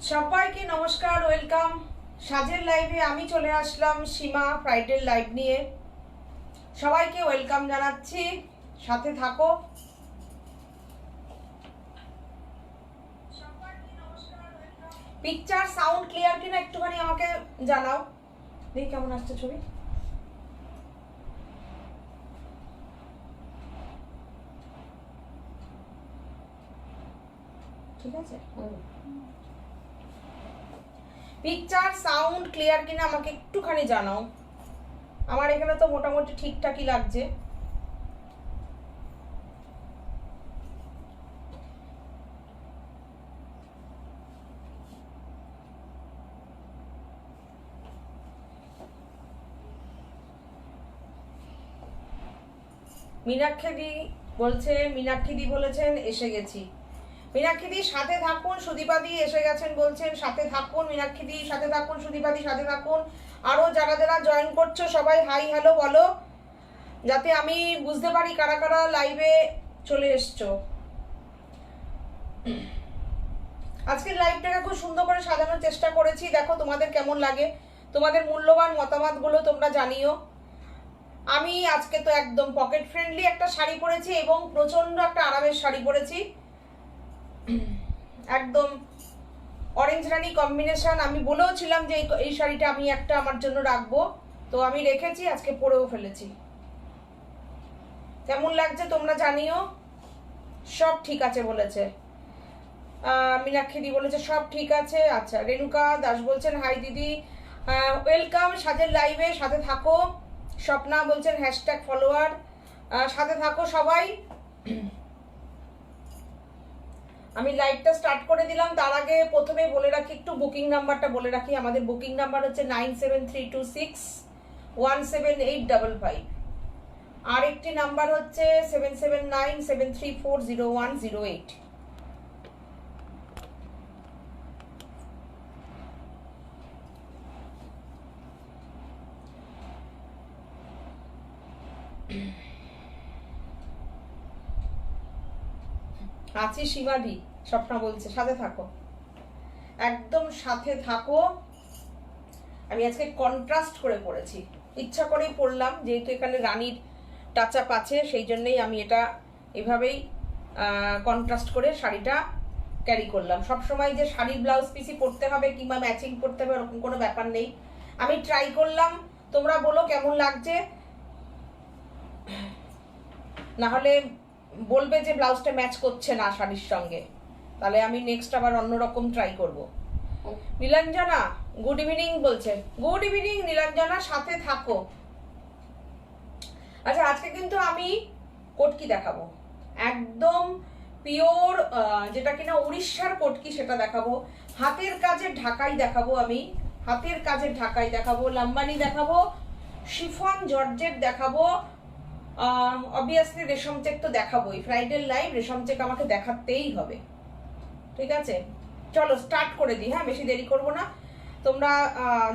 সবাইকে নমস্কার, ওয়েলকাম সাজের লাইভে। আমি চলে আসলাম সীমা ব্রাইডাল লাইভ নিয়ে। সবাইকে ওয়েলকাম জানাচ্ছি, সাথে থাকো। পিকচার সাউন্ড ক্লিয়ার কিনা একটুখানি আমাকে জানাও, দেখি কেমন আসছে ছবি। ঠিক আছে, পিকচার সাউন্ড ক্লিয়ার কিনা আমাকে একটুখানি জানাও। আমার এখানে তো মোটামুটি ঠিকঠাকই লাগছে। মীনাক্ষী দি বলেছেন এসে গেছি। মীনাক্ষী দি সাথে থাকুন, সুদীপাদি এসে গেছেন বলছেন সাথে থাকুন। মীনাক্ষী দি সাথে থাকুন, সুদীপাদি সাথে থাকুন। আরো যারা যারা জয়েন করছো সবাই হাই হ্যালো বলো, যাতে আমি বুঝতে পারি কারা কারা লাইভে চলে এসছো। আজকের লাইভটাকে খুব সুন্দর করে সাজানোর চেষ্টা করেছি, দেখো তোমাদের কেমন লাগে। তোমাদের মূল্যবান মতামতগুলো তোমরা জানিও। আমি আজকে তো একদম পকেট ফ্রেন্ডলি একটা শাড়ি পরেছি এবং প্রচন্ড একটা আরামের শাড়ি পরেছি, একদম অরেঞ্জ রানি কম্বিনেশন। আমি বলেও ছিলাম যে এই শাড়িটা আমি একটা আমার জন্য রাখবো, তো আমি রেখেছি, আজকে পরেও ফেলেছি। কেমন লাগছে তোমরা জানিও। সব ঠিক আছে বলেছে মীনাক্ষী দি, বলেছে সব ঠিক আছে। আচ্ছা, রেণুকা দাস বলছেন হাই দিদি, ওয়েলকাম সাজের লাইভে, সাথে থাকো। স্বপ্না বলছেন হ্যাশট্যাগ ফলোয়ার, সাথে থাকো সবাই। আমি লাইভটা স্টার্ট করে দিলাম, তার আগে প্রথমে বলে রাখি, একটু বুকিং নাম্বারটা বলে রাখি। আমাদের বুকিং নাম্বার হচ্ছে 9732617855। আর একটি নাম্বার হচ্ছে 7797340108। আছি সীমাদি, স্বপ্না বলছে সাথে থাকো, একদম সাথে থাকো। আমি আজকে কন্ট্রাস্ট করে পড়েছি, ইচ্ছা করেই পড়লাম, যেহেতু এখানে রানীর টাচ আপ আছে, সেই জন্যই আমি এটা এভাবেই কন্ট্রাস্ট করে শাড়িটা ক্যারি করলাম। সবসময় যে শাড়ির ব্লাউজ পিসই পরতে হবে কিংবা ম্যাচিং করতে হবে এরকম কোনো ব্যাপার নেই। আমি ট্রাই করলাম, তোমরা বলো কেমন লাগছে, না হলে বলবে যে ব্লাউজটা ম্যাচ করছে না শাড়ির সঙ্গে, তাহলে আমি নেক্সট আবার অন্যরকম ট্রাই করব। নীলাঞ্জনা গুড ইভিনিং বলছে, গুড ইভিনিং নীলাঞ্জনা, সাথে থাকো। আচ্ছা, আজকে কিন্তু আমি কটকি দেখাবো, একদম পিওর, যেটা কিনা উড়িষ্যার কটকি, সেটা দেখাবো। হাতের কাজের ঢাকাই দেখাবো, আমি হাতের কাজের ঢাকাই দেখাবো, লাম্বানি দেখাবো, শিফন জর্জেট দেখাবো, অবভিয়াসলি রেশম চেক তো দেখাবোই। ফ্রাইডে লাইভ রেশম চেক আমাকে দেখাতেই হবে, ঠিক আছে? চলো স্টার্ট করে দিই, হ্যাঁ, বেশি দেরি করব না। তোমরা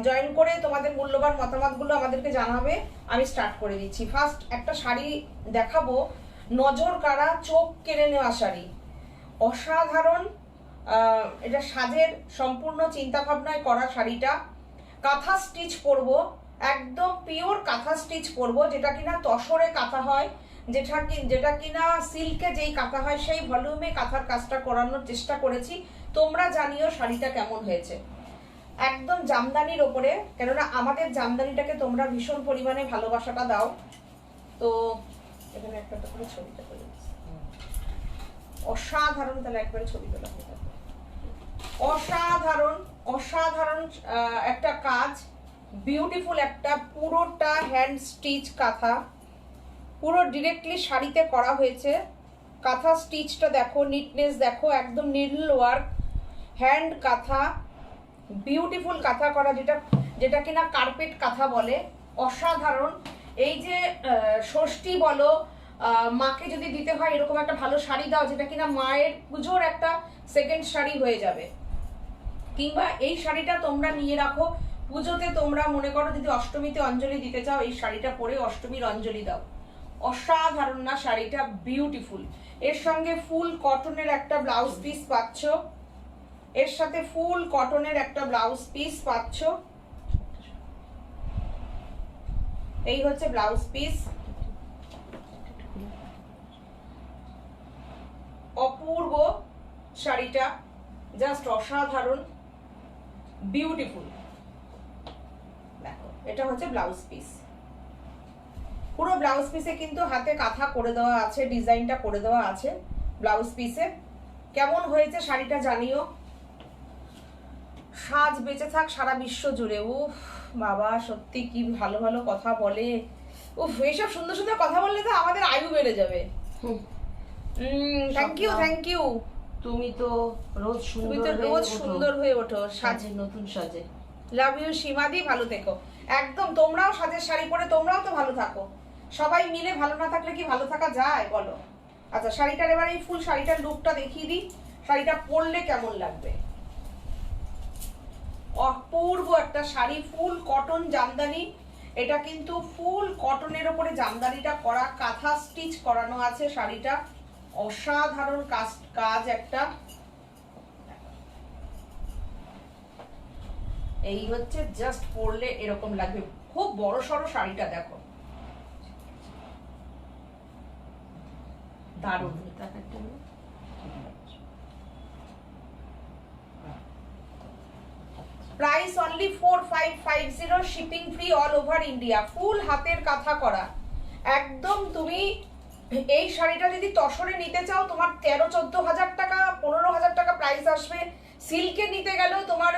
জয়েন করে তোমাদের মূল্যবান মতামতগুলো আমাদেরকে জানাবে। আমি স্টার্ট করে দিচ্ছি। ফার্স্ট একটা শাড়ি দেখাবো, নজর কাড়া, চোখ কেড়ে নেওয়া শাড়ি, অসাধারণ। এটা সাজের সম্পূর্ণ চিন্তা ভাবনায় করা শাড়িটা। কাঁথা স্টিচ পরবো, একদম পিওর কাঁথা স্টিচ পরবো, যেটা কিনা তসরে কাঁথা হয়, যেটা কিনা সিল্কে যেই কাঁথা হয় সেই ভলিউমে কাঁথার কাজটা করানোর চেষ্টা করেছি। তোমরা জানিও শাড়িটা কেমন হয়েছে। একদম জামদানির ওপরে, কেননা আমাদের জামদানিটাকে তোমরা ভীষণ পরিমাণে ভালোবাসাটা দাও। তো এখানে একটা করে ছবিটা করে অসাধারণ, তাহলে একবারে ছবি তোলা হয়ে যাবে। অসাধারণ অসাধারণ একটা কাজ, বিউটিফুল একটা, পুরোটা হ্যান্ড স্টিচ কাঁথা, পুরো ডিরেক্টলি শাড়িতে করা হয়েছে। কাঁথা স্টিচটা দেখো, নিটনেস দেখো, একদম নিডল ওয়ার্ক, হ্যান্ড কাঁথা, বিউটিফুল কাঁথা করা, যেটা কিনা কার্পেট কাঁথা বলে। অসাধারণ। এই যে ষষ্ঠী বলো, মাকে যদি দিতে হয় এরকম একটা ভালো শাড়ি দাও, যেটা কিনা মায়ের পুজোর একটা সেকেন্ড শাড়ি হয়ে যাবে, কিংবা এই শাড়িটা তোমরা নিয়ে রাখো পুজোতে। তোমরা মনে করো যদি অষ্টমীতে অঞ্জলি দিতে চাও, এই শাড়িটা পরে অষ্টমীর অঞ্জলি দাও। অসাধারণ না শাড়িটা? বিউটিফুল। এর সঙ্গে ফুল কটনের একটা ব্লাউজ পিস পাচ্ছ, এর সাথে ফুল কটনের একটা ব্লাউজ পিস পাচ্ছ। এই হচ্ছে ব্লাউজ পিস, অপূর্ব শাড়িটা, জাস্ট অসাধারণ, বিউটিফুল। দেখো এটা হচ্ছে ব্লাউজ পিস, পুরো ব্লাউজ পিসে কিন্তু হাতে কাঁথা করে দেওয়া আছে, ডিজাইনটা করে দেওয়া আছে ব্লাউজ পিসে। কেমন হয়েছে শাড়িটা জানিও। সাজ বেঁচে থাক সারা বিশ্ব জুড়ে। উফ বাবা, সত্যি কি ভালো ভালো কথা বলে। উফ, এইসব সুন্দর সুন্দর কথা বললে তো আমাদের আয়ু বেড়ে যাবে। Thank you, thank you. তুমি তো রোজ সুন্দর হয়ে ওঠো সাজে, নতুন সাজে। লাভ ইউ সীমাদি, ভালো থেকো। একদম তোমরাও সাজের শাড়ি পরে তোমরাও তো ভালো থাকো। সবাই মিলে ভালো না থাকলে কি ভালো থাকা যায় বলো? আচ্ছা, শাড়িটার এবার এই ফুল শাড়িটার লুকটা দেখিয়ে দিই, শাড়িটা পরলে কেমন লাগবে। অপূর্ব একটা শাড়ি, ফুল কটন জামদানি। এটা কিন্তু ফুল কটনের উপরে জামদানিটা করা, কাঁথা স্টিচ করানো আছে শাড়িটা। অসাধারণ কাজ একটা। এই হচ্ছে জাস্ট পরলে এরকম লাগবে, খুব বড় সড়ো শাড়িটা। দেখো দারুণ। Price only 4550, shipping free all over India. Full হাতের কাঁথা করা একদম। তুমি এই শাড়িটা যদি তসরে নিতে চাও তোমার 13-14 হাজার টাকা, 15 হাজার টাকা প্রাইস আসবে। সিল্কে নিতে গেলেও তোমার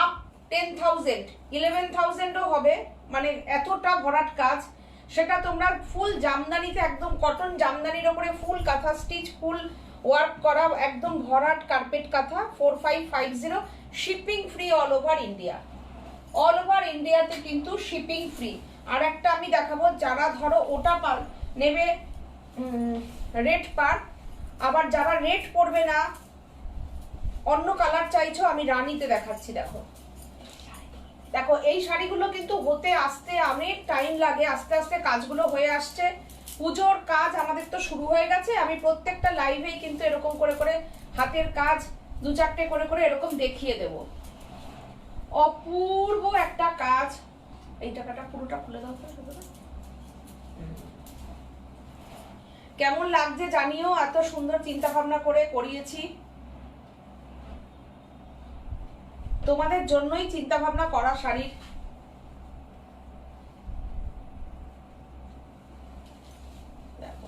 আপ 10,000, 11,000ও হবে, মানে এতটা ভরাট কাজ। সেটা তোমরা ফুল জামদানিতে, একদম কটন জামদানির ওপরে ফুল কাঁথা স্টিচ, ফুল ওয়ার্ক করা, একদম ভরাট কার্পেট কাঁথা। 4550, shipping free all over India. All over ইন্ডিয়াতে কিন্তু শিপিং ফ্রি। আর একটা আমি দেখাবো, যারা ধরো ওটা নেবে রেড পার, আবার যারা রেড পরবে না, অন্য কালার চাইছো, আমি রানীতে দেখাচ্ছি। দেখো দেখো এই শাড়িগুলো কিন্তু হতে আসতে অনেক টাইম লাগে, আস্তে আস্তে কাজগুলো হয়ে আসছে। পুজোর কাজ আমাদের তো শুরু হয়ে গেছে। আমি প্রত্যেকটা লাইভেই কিন্তু এরকম করে করে হাতের কাজ 2-4টে করে করে এরকম দেখিয়ে দেব। অপূর্ব একটা কাজ। এই টাকাটা পুরোটা খুলে দাও তো। কেমন লাগছে জানিও, এত সুন্দর চিন্তা ভাবনা করে করিয়েছি, তোমাদের জন্যই চিন্তা ভাবনা করা শাড়ির। দেখো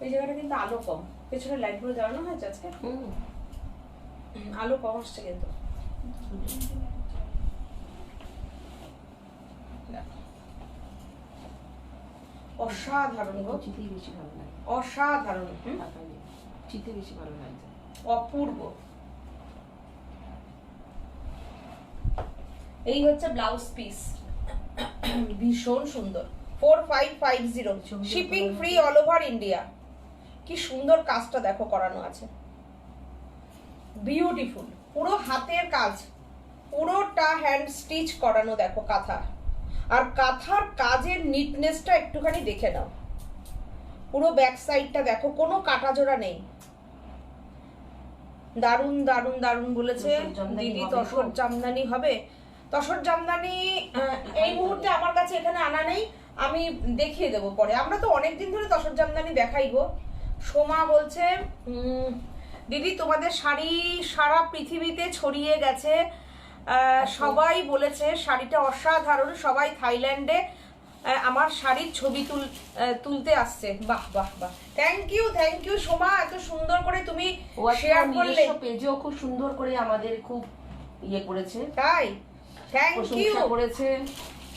এই জায়গাটা কিন্তু আলো কম, পেছনে লাইট গুলো জ্বালানো হয়েছে আজকে, আলো কম আসছে কিন্তু। অসাধারণ গো, চিতেই বেশি ভালো লাগে। অসাধারণ, চিতে বেশি ভালো লাগছে। অপূর্ব। এই হচ্ছে ব্লাউজ পিস, ভীষণ সুন্দর। 4550, shipping free all over India. কি সুন্দর কাজটা দেখো করানো আছে, বিউটিফুল। পুরো হাতের কাজ, পুরোটা হ্যান্ড স্টিচ করানো। দেখো কাঁথা, আর কাঁথার কাজের নিটনেসটা একটুখানি দেখে নাও। পুরো ব্যাক সাইডটা দেখো, কোনো কাটা জোড়া নেই। দারুন দারুন দারুন বলেছে দিদি। তসর জামদানি হবে, তসর জামদানি এই মুহূর্তে আমার কাছে এখানে আনা নেই, আমি দেখিয়ে দেবো পরে। আমরা তো অনেকদিন ধরে তসর জামদানি দেখাইবো। সোমা বলছে দিদি তোমাদের শাড়ি সারা পৃথিবীতে ছড়িয়ে গেছে, সবাই বলেছে শাড়িটা অসাধারণ, সবাই থাইল্যান্ডে আমার শাড়ির ছবি তুলতে আসছে। বাহ বাহ বাহ, থ্যাংক ইউ সোমা, এত সুন্দর করে তুমি শেয়ার করলে। পেজেও খুব সুন্দর করে আমাদের খুব ইয়ে করেছে, তাই থ্যাংক ইউ করেছে,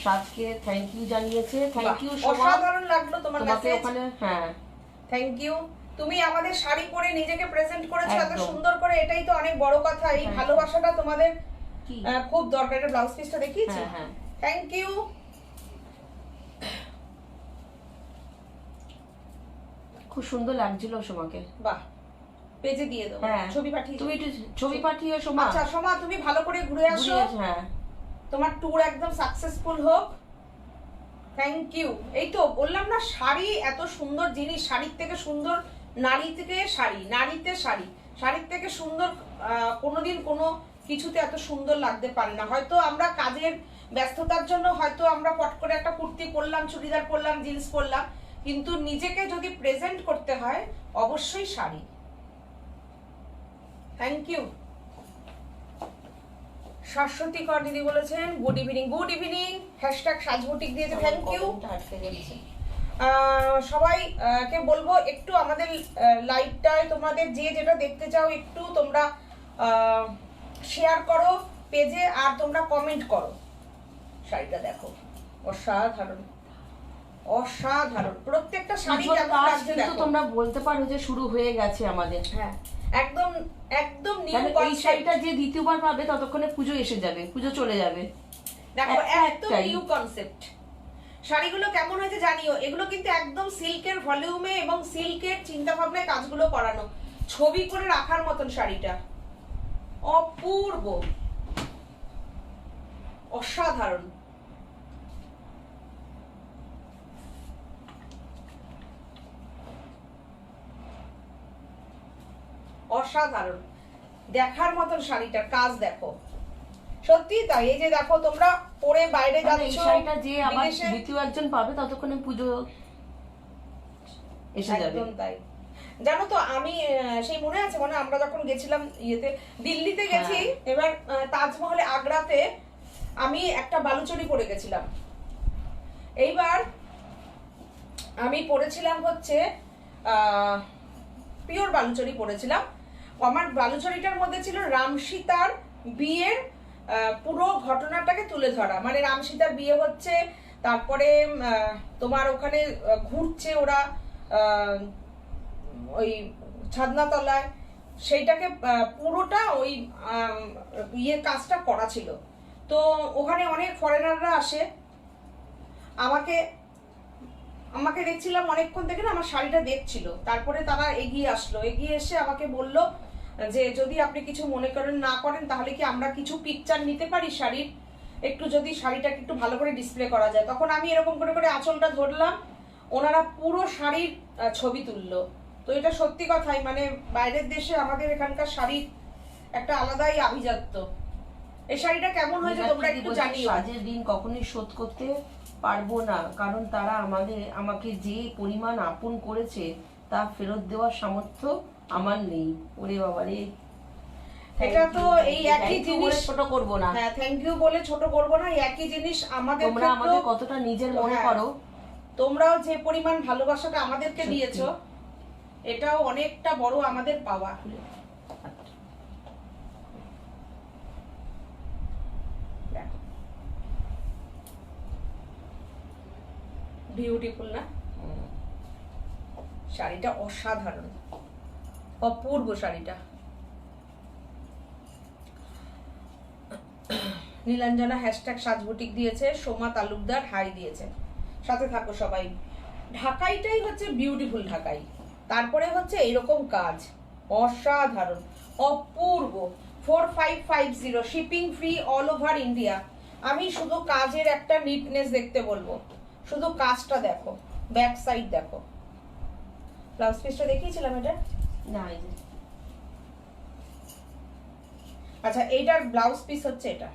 সাজকে থ্যাংক ইউ জানিয়েছে। থ্যাংক ইউ সোমা, অসাধারণ লাগলো তোমার কাছে। ওখানে হ্যাঁ থ্যাংক ইউ। তুমি আমাদের শাড়ি পরে নিজেকে প্রেজেন্ট করেছো এত সুন্দর করে, এটাই তো অনেক বড় কথা। এই ভালোবাসাটা তোমাদের খুব দরকার। এটা ব্লাউজ পিসটা দেখিয়েছি। Thank you. খুব সুন্দর লাগছিল সোমাকে। বাহ, পেজে দিয়ে দাও, ছবি পাঠিয়ে, তুমি একটু ছবি পাঠিও সোমা। আচ্ছা সোমা, তুমি ভালো করে ঘুরে আসো, তোমার ট্যুর একদম সাকসেসফুল হোক। Thank you. এই তো বললাম না, শাড়ি এত সুন্দর জিনিস, শাড়ির থেকে সুন্দর নারী থেকে শাড়ি, নারীতে শাড়ি, শাড়ির থেকে সুন্দর কোনোদিন কোনো কিছুতে এত সুন্দর লাগতে পারে না। হয়তো আমরা কাজের ব্যস্ততার জন্য হয়তো আমরা পট করে একটা কুর্তি পরলাম, চুড়িদার পরলাম, জিন্স পরলাম, কিন্তু নিজেকে যদি প্রেজেন্ট করতে হয় অবশ্যই শাড়ি। Thank you. শাশ্বতী কর দিদি বলেছেন good evening, good evening, hashtag Saaj boutique দিয়েছে, থ্যাংক ইউ। সবাই কে বলবো একটু আমাদের লাইভটায় তোমাদের যে যেটা দেখতে চাও একটু তোমরা শেয়ার করো পেজে, আর তোমরা কমেন্ট করো। শাড়িটা দেখো, অসাধারণ অসাধারণ, প্রত্যেকটা শাড়ি কেমন লাগছে দেখো। তোমরা বলতে পারো যে শুরু হয়ে গেছে আমাদের। হ্যাঁ, একদম একদম নিউ এই কনসেপ্ট। শাড়িটা যে দ্বিতীয়বার পাবে ততক্ষণে পুজো এসে যাবে, পুজো চলে যাবে। দেখো একদম নিউ কনসেপ্ট। শাড়িগুলো কেমন হয়েছে জানিও। এগুলো কিন্তু একদম সিল্কের ভলিউমে এবং সিল্কের চিন্তা ভাবনায় কাজগুলো করানো, ছবি করে রাখার মতন শাড়িটা অপূর্ব, অসাধারণ। অসাধারণ, দেখার মতন শাড়িটার কাজ দেখো, সত্যি তাই। এই যে দেখো তোমরা পরে বাইরে যাচ্ছ, এই শাড়িটা যে আবার দ্বিতীয় একজন পাবে ততক্ষণে পুজো এসে যাবে। একদম তাই। জানো তো আমি সেই মনে আছে, মানে আমরা যখন গেছিলাম ইয়েতে দিল্লিতে গেছি, এবার তাজমহলে আগ্রাতে আমি একটা বালুচরি পরে গেছিলাম। এইবার আমি পরেছিলাম হচ্ছে পিওর বালুচরি পরেছিলাম। আমার বালুচরিটার মধ্যে ছিল রাম সীতার বিয়ের পুরো ঘটনাটাকে তুলে ধরা, মানে রাম সীতার বিয়ে হচ্ছে, তারপরে তোমার ওখানে ঘুরছে ওরা ওই ছাদনাতলায়, সেইটাকে পুরোটা ওই ইয়ে কাজটা করা ছিল। তো ওখানে অনেক ফরেনাররা আসে, আমাকে আমাকে দেখছিলাম অনেকক্ষণ থেকে, না আমার শাড়িটা দেখছিল। তারপরে তারা এগিয়ে আসলো, এগিয়ে এসে আমাকে বলল যে যদি আপনি কিছু মনে করেন না করেন তাহলে কি আমরা কিছু পিকচার নিতে পারি শাড়ির, একটু যদি শাড়িটাকে একটু ভালো করে ডিসপ্লে করা যায়। তখন আমি এরকম করে করে আঁচলটা ধরলাম, ওনারা পুরো শাড়ির ছবি তুললো। তো এটা সত্যি কথাই, মানে বাইরের দেশে আমাদের এখানকার শাড়ির একটা আলাদাই আভিজাত্য। এই শাড়িটা কেমন হয়েছে তোমরা একটু জানিও। সাজের দিন কখনোই শোধ করতে পারবো না, কারণ তারা আমাকে যে পরিমাণ আপন করেছে তা ফেরত দেওয়ার সামর্থ্য আমার নেই। ওরে বাবা রে, এটা তো এই একই জিনিস, ছোট করব না। হ্যাঁ, থ্যাংক ইউ বলে ছোট করব না। এই একই জিনিস আমাদের, তোমরা আমাদের কতটা নিজের মনে করো, তোমরাও যে পরিমাণ ভালোবাসাটা আমাদেরকে দিয়েছো, এটাও অনেকটা বড় আমাদের পাওয়া। বিউটিফুল না শাড়িটা? অসাধারণ, অপূর্ব শাড়িটা। নীলাঞ্জনা হ্যাশট্যাগ সাজবুটিক দিয়েছে, সোমা তালুকদার হাই দিয়েছে, সাথে থাকো সবাই। ঢাকাইটাই হচ্ছে বিউটিফুল ঢাকাই, তারপরে হচ্ছে এইরকম কাজ, অসাধারণ, অপূর্ব। 4550 shipping free all over India. আমি শুধু কাজের একটা নিটনেস দেখতে বলবো, শুধু কাজটা দেখো, ব্যাক সাইড দেখো। ব্লাউজ পিসটা দেখিয়েছিলাম এটা না? আচ্ছা, এইটার ব্লাউজ পিস হচ্ছে এটা,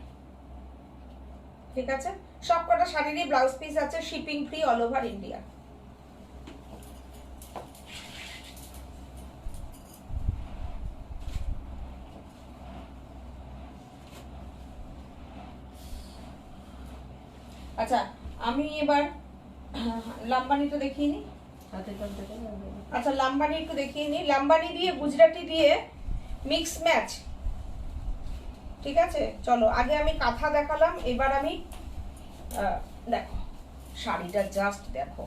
ঠিক আছে? সব কটা শাড়িরই ব্লাউজ পিস আছে, shipping free all over India. আচ্ছা, আমি এবার লাম্বানিটা দেখিয়ে নিই। আচ্ছা, লাম্বানি একটু দেখিয়ে নিই। লাম্বানি দিয়ে গুজরাটি দিয়ে মিক্স ম্যাচ, ঠিক আছে? চলো, আগে আমি কাঁথা দেখালাম, এবার আমি দেখো শাড়িটা জাস্ট দেখো,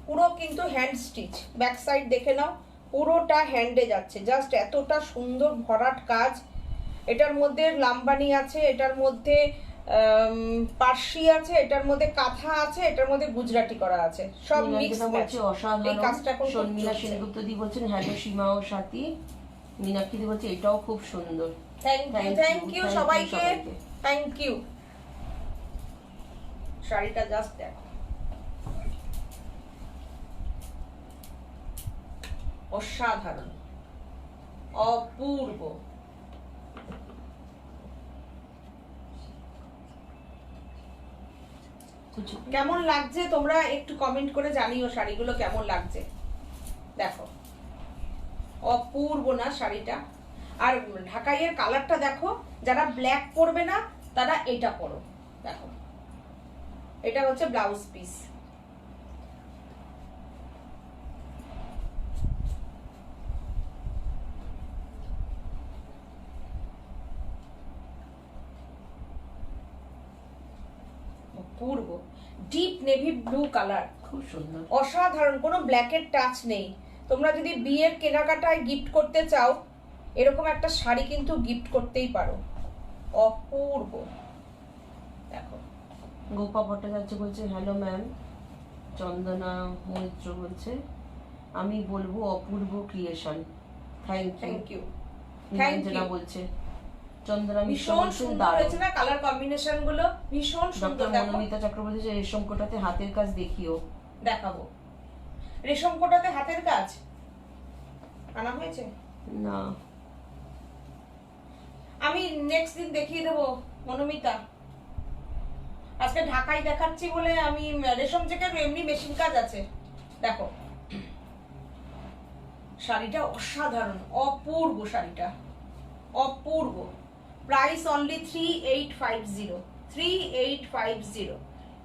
পুরো কিন্তু হ্যান্ড স্টিচ। ব্যাক সাইড দেখে নাও, পুরোটা হ্যান্ডে যাচ্ছে, জাস্ট এতটা সুন্দর ভরাট কাজ। এটার মধ্যে লাম্বানি আছে, এটার মধ্যে পার্সি আছে, এটার মধ্যে কাঁথা আছে, এটার মধ্যে গুজরাটি করা আছে, সব মিক্স ম্যাচ। এই কাজটা কোন শর্মিলা সেনগুপ্ত দি বলছেন হ্যালো সীমা ও সাথী। মীনাক্ষী দি বলছে এটাও খুব সুন্দর। থ্যাংক ইউ সবাইকে, থ্যাংক ইউ। শাড়িটা জাস্ট দেখো, অসাধারণ, অপূর্ব। কেমন লাগছে তোমরা একটু কমেন্ট করে জানিও শাড়িগুলো কেমন লাগছে। দেখো অপূর্ব না শাড়িটা। আর ঢাকাইয়ের কালারটা দেখো, যারা ব্ল্যাক পরবে না তারা এটা পরো। দেখো এটা হচ্ছে ব্লাউজ পিস। অপূর্ব ডিপ নেভি ব্লু কালার, খুব সুন্দর, অসাধারণ, কোনো ব্ল্যাকের টাচ নেই। তোমরা যদি বিয়ের কেনাকাটায় গিফট করতে চাও এরকম একটা শাড়ি কিন্তু গিফট করতেই পারো। অপূর্ব। দেখো গোপা ভট্টাচার্য বলছে হ্যালো ম্যাম। চন্দনা মৈত্র বলছে আমি বলবো অপূর্ব creation. Thank thank you. You, thank Niranjana you. বলছে চন্দনা মিশ্র ভীষণ বলছেন সুন্দর দারুণ। হয়েছে না কালার কম্বিনেশন গুলো, ভীষণ সুন্দর। ডক্টর দেখো মনোমিতা চক্রবর্তী যে রেশম কোটাতে হাতের কাজ দেখিও। দেখাবো রেশম কোটাতে হাতের কাজ আনা হয়েছে না, আমি নেক্সট দিন দেখিয়ে দেবো মনোমিতা। আজকে ঢাকায় দেখাচ্ছি বলে আমি রেশম চেকের এমনি মেশিন কাজ আছে। দেখো শাড়িটা অসাধারণ, অপূর্ব শাড়িটা, অপূর্ব। Price only 3850, 3850,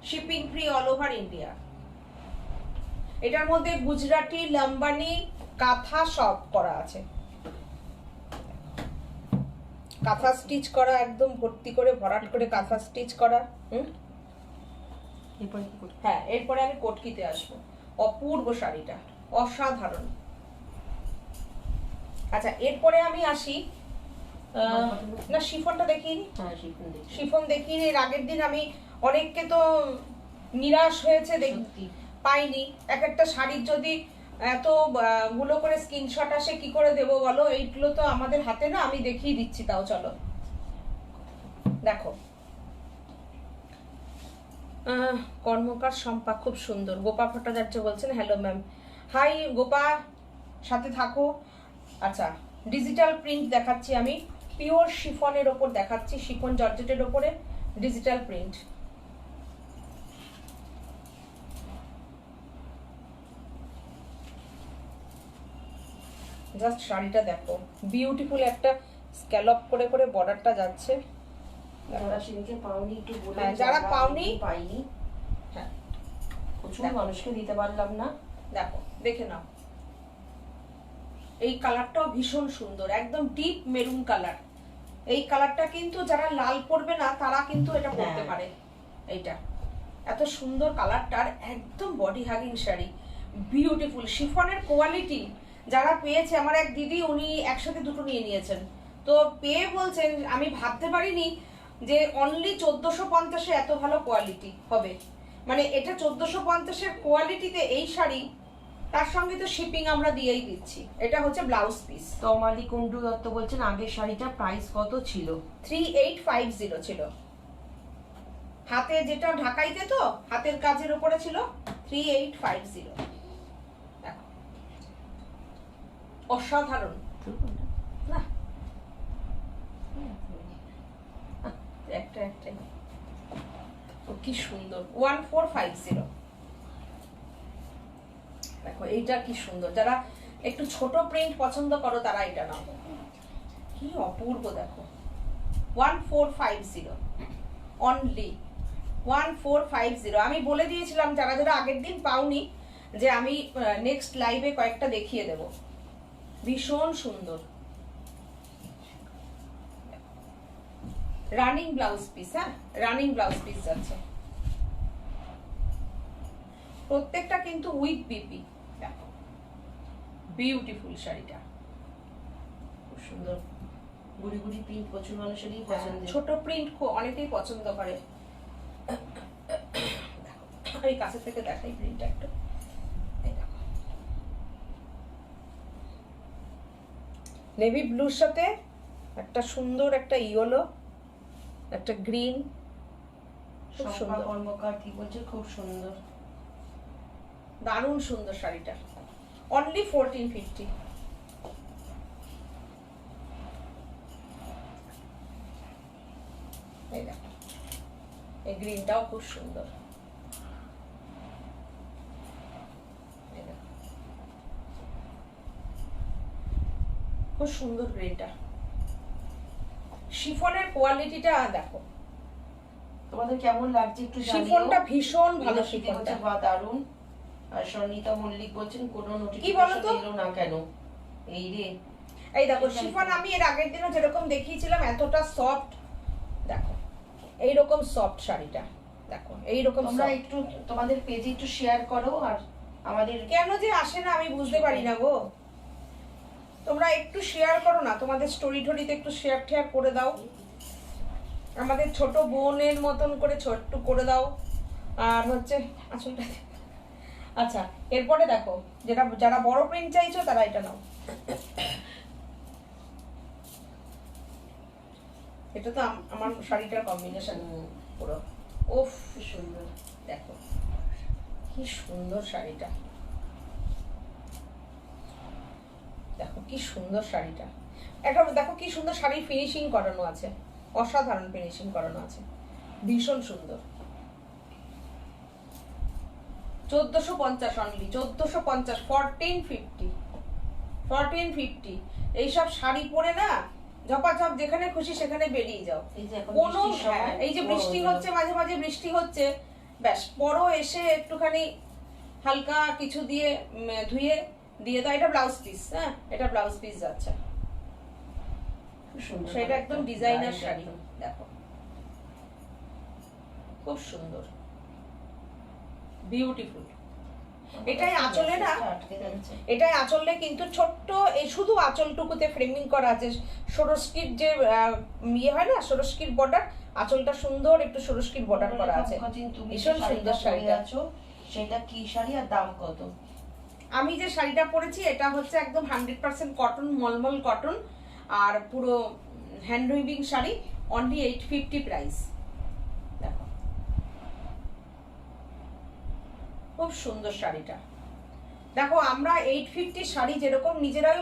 shipping free all over India. এটার মধ্যে গুজরাটি, লম্বানি, কাঁথা সব করা আছে। কাঁথা স্টিচ করা, একদম ভর্তি করে ভরাট করে কাঁথা স্টিচ করা। এরপরে কি করতে? হ্যাঁ এরপরে আমি কটকিতে আসবো। অপূর্ব শাড়িটা, অসাধারণ। আচ্ছা এরপরে আমি আসি, না শিফনটা দেখিয়ে নি। হ্যাঁ শিফন দেখি। শিফন দেখিয়ে নি। এর আগের দিন আমি অনেককে তো নিরাশ হয়েছে সত্যি। পাইনি। এক একটা শাড়ির যদি এত গুলো করে স্ক্রিনশট আসে কি করে দেবো বলো? এইগুলো তো আমাদের হাতে না, আমি দেখিয়ে দিচ্ছি তাও, চলো দেখো। কর্মকার শম্পা খুব সুন্দর। গোপা ভট্টাচার্য বলছেন হ্যালো ম্যাম। হাই গোপা, সাথে থাকো। আচ্ছা ডিজিটাল প্রিন্ট দেখাচ্ছি আমি, পিওর শিফনের ওপর দেখাচ্ছি, শিফন জর্জেটের ওপরে ডিজিটাল প্রিন্ট। জাস্ট শাড়িটা দেখো, বিউটিফুল একটা স্ক্যালপ করে করে বর্ডারটা যাচ্ছে। যারা সেদিকে পাওনি একটু বলে। হ্যাঁ, যারা পাওনি পাইনি, হ্যাঁ প্রচুর মানুষকে দিতে পারলাম না। দেখো দেখে নাও, এই কালারটাও ভীষণ সুন্দর, একদম ডিপ মেরুন কালার। এই কালারটা কিন্তু যারা লাল পরবে না তারা কিন্তু এটা পরতে পারে। এইটা এত সুন্দর কালারটার, একদম বডি হাগিং শাড়ি, বিউটিফুল শিফনের কোয়ালিটি। যারা পেয়েছে, আমার এক দিদি উনি একসাথে দুটো নিয়ে নিয়েছেন, তো পেয়ে বলছেন আমি ভাবতে পারিনি যে অনলি 1450-এ এত ভালো কোয়ালিটি হবে। মানে এটা 1450-এর কোয়ালিটিতে এই শাড়ি, তার সঙ্গে তো শিপিং আমরা দিয়েই দিচ্ছি। এটা হচ্ছে ব্লাউজ পিস। তমালি কুন্ডু দত্ত বলছেন আগের শাড়িটা প্রাইস কত ছিল? 3850 ছিল। হাতে যেটা ঢাকাইতে তো হাতের কাজের উপরে ছিল 3850। দেখো অসাধারণ না, একটাই কি সুন্দর। 1450। দেখো এইটা কি সুন্দর, যারা একটু ছোট প্রিন্ট পছন্দ করো তারা এটা নাও, কি অপূর্ব। দেখো 1450 অনলি, 1450। আমি বলে দিয়েছিলাম যারা যারা আগের দিন পাওনি যে আমি নেক্সট লাইভে কয়েকটা দেখিয়ে দেব। ভীষণ সুন্দর রানিং ব্লাউজ পিস। হ্যাঁ রানিং ব্লাউজ পিস যাচ্ছে প্রত্যেকটা, কিন্তু উইথ বিপি। দেখো বিউটিফুল শাড়িটা, খুব সুন্দর। গুড়ি গুড়ি প্রিন্ট প্রচুর মানুষেরই পছন্দ। ছোট প্রিন্ট অনেকেই পছন্দ করে। এই কাছে থেকে দেখাই প্রিন্টটা একটু। এই দেখো নেভি ব্লুর সাথে একটা সুন্দর একটা ইয়েলো, একটা গ্রিন, খুব সুন্দর। কর্মকার কি বলছে? খুব সুন্দর, দারুণ সুন্দর শাড়িটা, অনলি 1450। এই দেখো, এই গ্রিনটাও খুব সুন্দর। এই দেখো, খুব সুন্দর গ্রিনটা। শিফনের কোয়ালিটিটা দেখো, তোমাদের কেমন লাগছে একটু জানিও। শিফনটা ভীষণ ভালো, শিফনটা বা দারুন। আর সনিতা মল্লিক বলছেন কোনো কি বলো তো? নোটিফিকেশন এলো না কেন? এই রে, এই দেখো শিফন আমি এর আগের দিনও যেরকম দেখিয়েছিলাম এতটা সফট, দেখো এইরকম সফট শাড়িটা, দেখো এইরকম। তোমরা একটু তোমাদের পেজে একটু শেয়ার করো। আর আমাদের কেন যে আসে না আমি বুঝতে পারি না গো। তোমরা একটু শেয়ার করো না, তোমাদের স্টোরি টোরিতে একটু শেয়ার টেয়ার করে দাও, আমাদের ছোট বোনের মতন করে ছোট্ট করে দাও। আর হচ্ছে আসলটা, আচ্ছা এরপরে দেখো, যেটা যারা বড় প্রিন্ট চাইছো তারা এটা নাও। এটা তো আমার শাড়িটার কম্বিনেশন পুরো। ওফ সুন্দর, দেখো কি সুন্দর শাড়িটা, দেখো কি সুন্দর শাড়িটা। একটা দেখো কি সুন্দর শাড়ির ফিনিশিং করানো আছে, অসাধারণ ফিনিশিং করানো আছে, ভীষণ সুন্দর। 1450 অনলি, 1450, 1450। এইসব শাড়ি পরে না ঝপাঝপ যেখানে খুশি সেখানে বেরিয়ে যাও। এই যে এখন কোনো বৃষ্টির সময় এই যে বৃষ্টি হচ্ছে, মাঝে মাঝে বৃষ্টি হচ্ছে, ব্যাস পরো এসে একটুখানি হালকা কিছু দিয়ে ধুয়ে দিয়ে দাও। এটা ব্লাউজ পিস, হ্যাঁ এটা ব্লাউজ পিস যাচ্ছে, খুব সুন্দর। সেটা একদম ডিজাইনার শাড়ি, দেখো খুব সুন্দর, বিউটিফুল। এটাই আঁচলে না, এটাই আঁচলে কিন্তু ছোট্ট এই শুধু আঁচলটুকুতে ফ্রেমিং করা আছে। সরস্কির যে ইয়ে হয় না, সরস্কির বর্ডার, আঁচলটা সুন্দর একটু সরস্কির বর্ডার করা আছে, ভীষণ সুন্দর শাড়িটা। সেটা কি শাড়ি আর দাম কত? আমি যে শাড়িটা পরেছি এটা হচ্ছে একদম 100% কটন, মলমল কটন, আর পুরো hand weaving sari, only 850 price. দেখো খুব সুন্দর শাড়িটা। দেখো আমরা 850 শাড়ি যেরকম নিজেরাই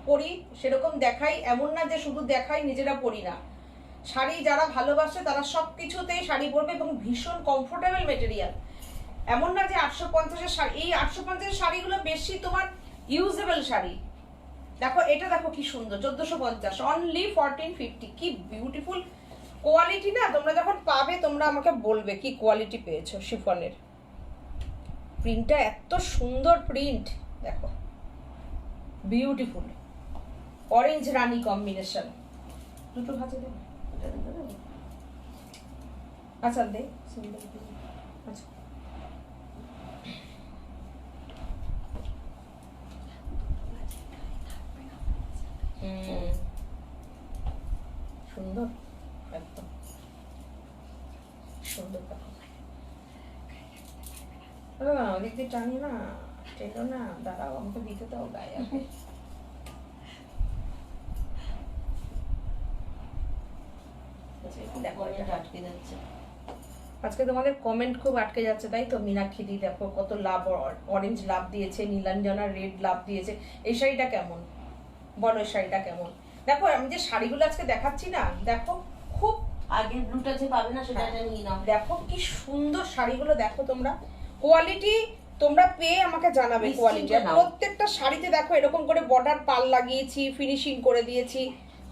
পরি সেরকম দেখাই, এমন না যে শুধু দেখাই নিজেরা পরি না। শাড়ি যারা ভালোবাসে তারা সবকিছুতেই শাড়ি পরবে এবং ভীষণ কমফোর্টেবল মেটেরিয়াল। এমন না যে 850-এর শাড়ি, এই 850-এর শাড়িগুলো বেশি তোমার ইউজেবল শাড়ি। দেখো এটা দেখো কি সুন্দর, 1450, অনলি 1450। কি বিউটিফুল কোয়ালিটি না, তোমরা যখন পাবে তোমরা আমাকে বলবে কি কোয়ালিটি পেয়েছো। শিফনের প্রিন্টটা এত সুন্দর, প্রিন্ট দেখো বিউটিফুল, অরেঞ্জ রানী কম্বিনেশন। দুটো ভাজে দেবে, আচ্ছা দে, আচ্ছা সুন্দর, একদম সুন্দর। ওদিক দিয়ে টানি না, টেনো না, দাঁড়াও আমাকে দিতে দাও গায়ে আগে। আটকে যাচ্ছে আজকে তোমাদের কমেন্ট খুব আটকে যাচ্ছে, তাই তো? মীনাক্ষী দেখো কত লাভ, অরেঞ্জ লাভ দিয়েছে, নীলাঞ্জনা রেড লাভ দিয়েছে। এই শাড়িটা কেমন বলো, এই শাড়িটা কেমন? দেখো আমি যে শাড়িগুলো আজকে দেখাচ্ছি না, দেখো খুব আগের ব্লুটা যে পাবে না সেটা নিয়ে নাও। দেখো কি সুন্দর শাড়িগুলো, দেখো তোমরা কোয়ালিটি তোমরা পেয়ে আমাকে জানাবে কোয়ালিটি। প্রত্যেকটা শাড়িতে দেখো এরকম করে বর্ডার পাল লাগিয়েছি, ফিনিশিং করে দিয়েছি।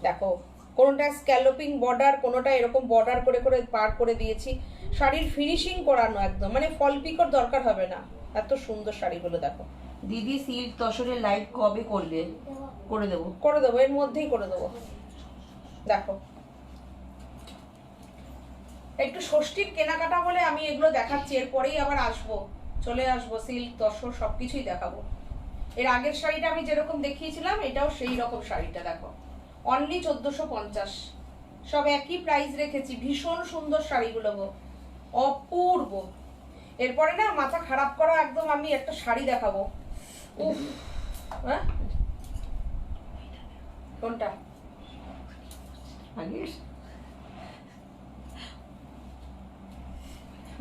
দেখো কোনোটা স্ক্যালোপিং বর্ডার, কোনোটা এরকম বর্ডার করে করে পার করে দিয়েছি। শাড়ির ফিনিশিং করানো একদম, মানে ফল পিকর দরকার হবে না, এত সুন্দর শাড়িগুলো দেখো। দিদি সিল্ক তসরের লাইভ কবে করলে? করে দেবো, করে দেবো, এর মধ্যেই করে দেবো। দেখো একটু ষষ্ঠীর কেনাকাটা বলে আমি এগুলো দেখাচ্ছি, এরপরেই আবার চলে আসবো সিল্ক তসর সবকিছুই দেখাবো। এর আগের শাড়িটা আমি যেরকম দেখিয়েছিলাম এটাও সেই রকম শাড়িটা দেখো, অনলি 1450, সব একই প্রাইস রেখেছি। ভীষণ সুন্দর শাড়িগুলো গো, অপূর্ব। এরপরে না মাথা খারাপ করা একদম আমি একটা শাড়ি দেখাবো। উফ, হ্যাঁ কোনটা?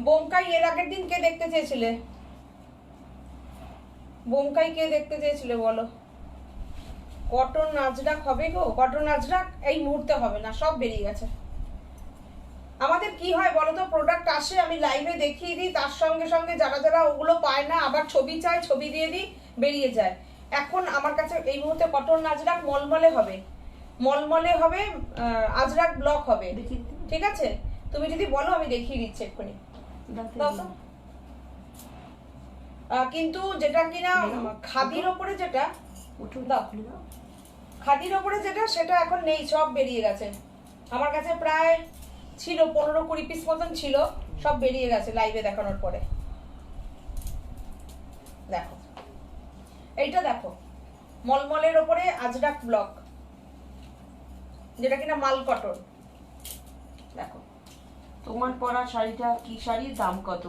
বোমকাই এর আগের দিন কে দেখতে চেয়েছিলে? বোমকাই কে দেখতে চেয়েছিলে বলো? কটন আজরাক হবে গো, কটন আজরাক এই মুহূর্তে হবে না, সব বেরিয়ে গেছে। আমাদের কি হয় বলো তো, প্রোডাক্ট আসে, আমি লাইভে দেখিয়ে দিই, তার সঙ্গে সঙ্গে যারা যারা ওগুলো পায় না আবার ছবি চায়, ছবি দিয়ে দিই, বেরিয়ে যায়। এখন আমার কাছে এই মুহূর্তে কটন আজরাক মলমলে হবে, মলমলে হবে, আজরাক ব্লক হবে, ঠিক আছে? তুমি যদি বলো আমি দেখিয়ে দিচ্ছি এক্ষুনি। দাও তো। কিন্তু যেটা কিনা খাদির ওপরে যেটা, দাও, খাদির ওপরে যেটা সেটা এখন নেই, সব বেরিয়ে গেছে। আমার কাছে প্রায় ছিল 15-20 পিস মতন ছিল, সব বেরিয়ে গেছে লাইভে দেখানোর পরে। দেখো এইটা, দেখো মলমলের ওপরে আজরাক ব্লক, যেটা কিনা মাল কটন। দেখো তোমার পরা শাড়িটা কি শাড়ির দাম কত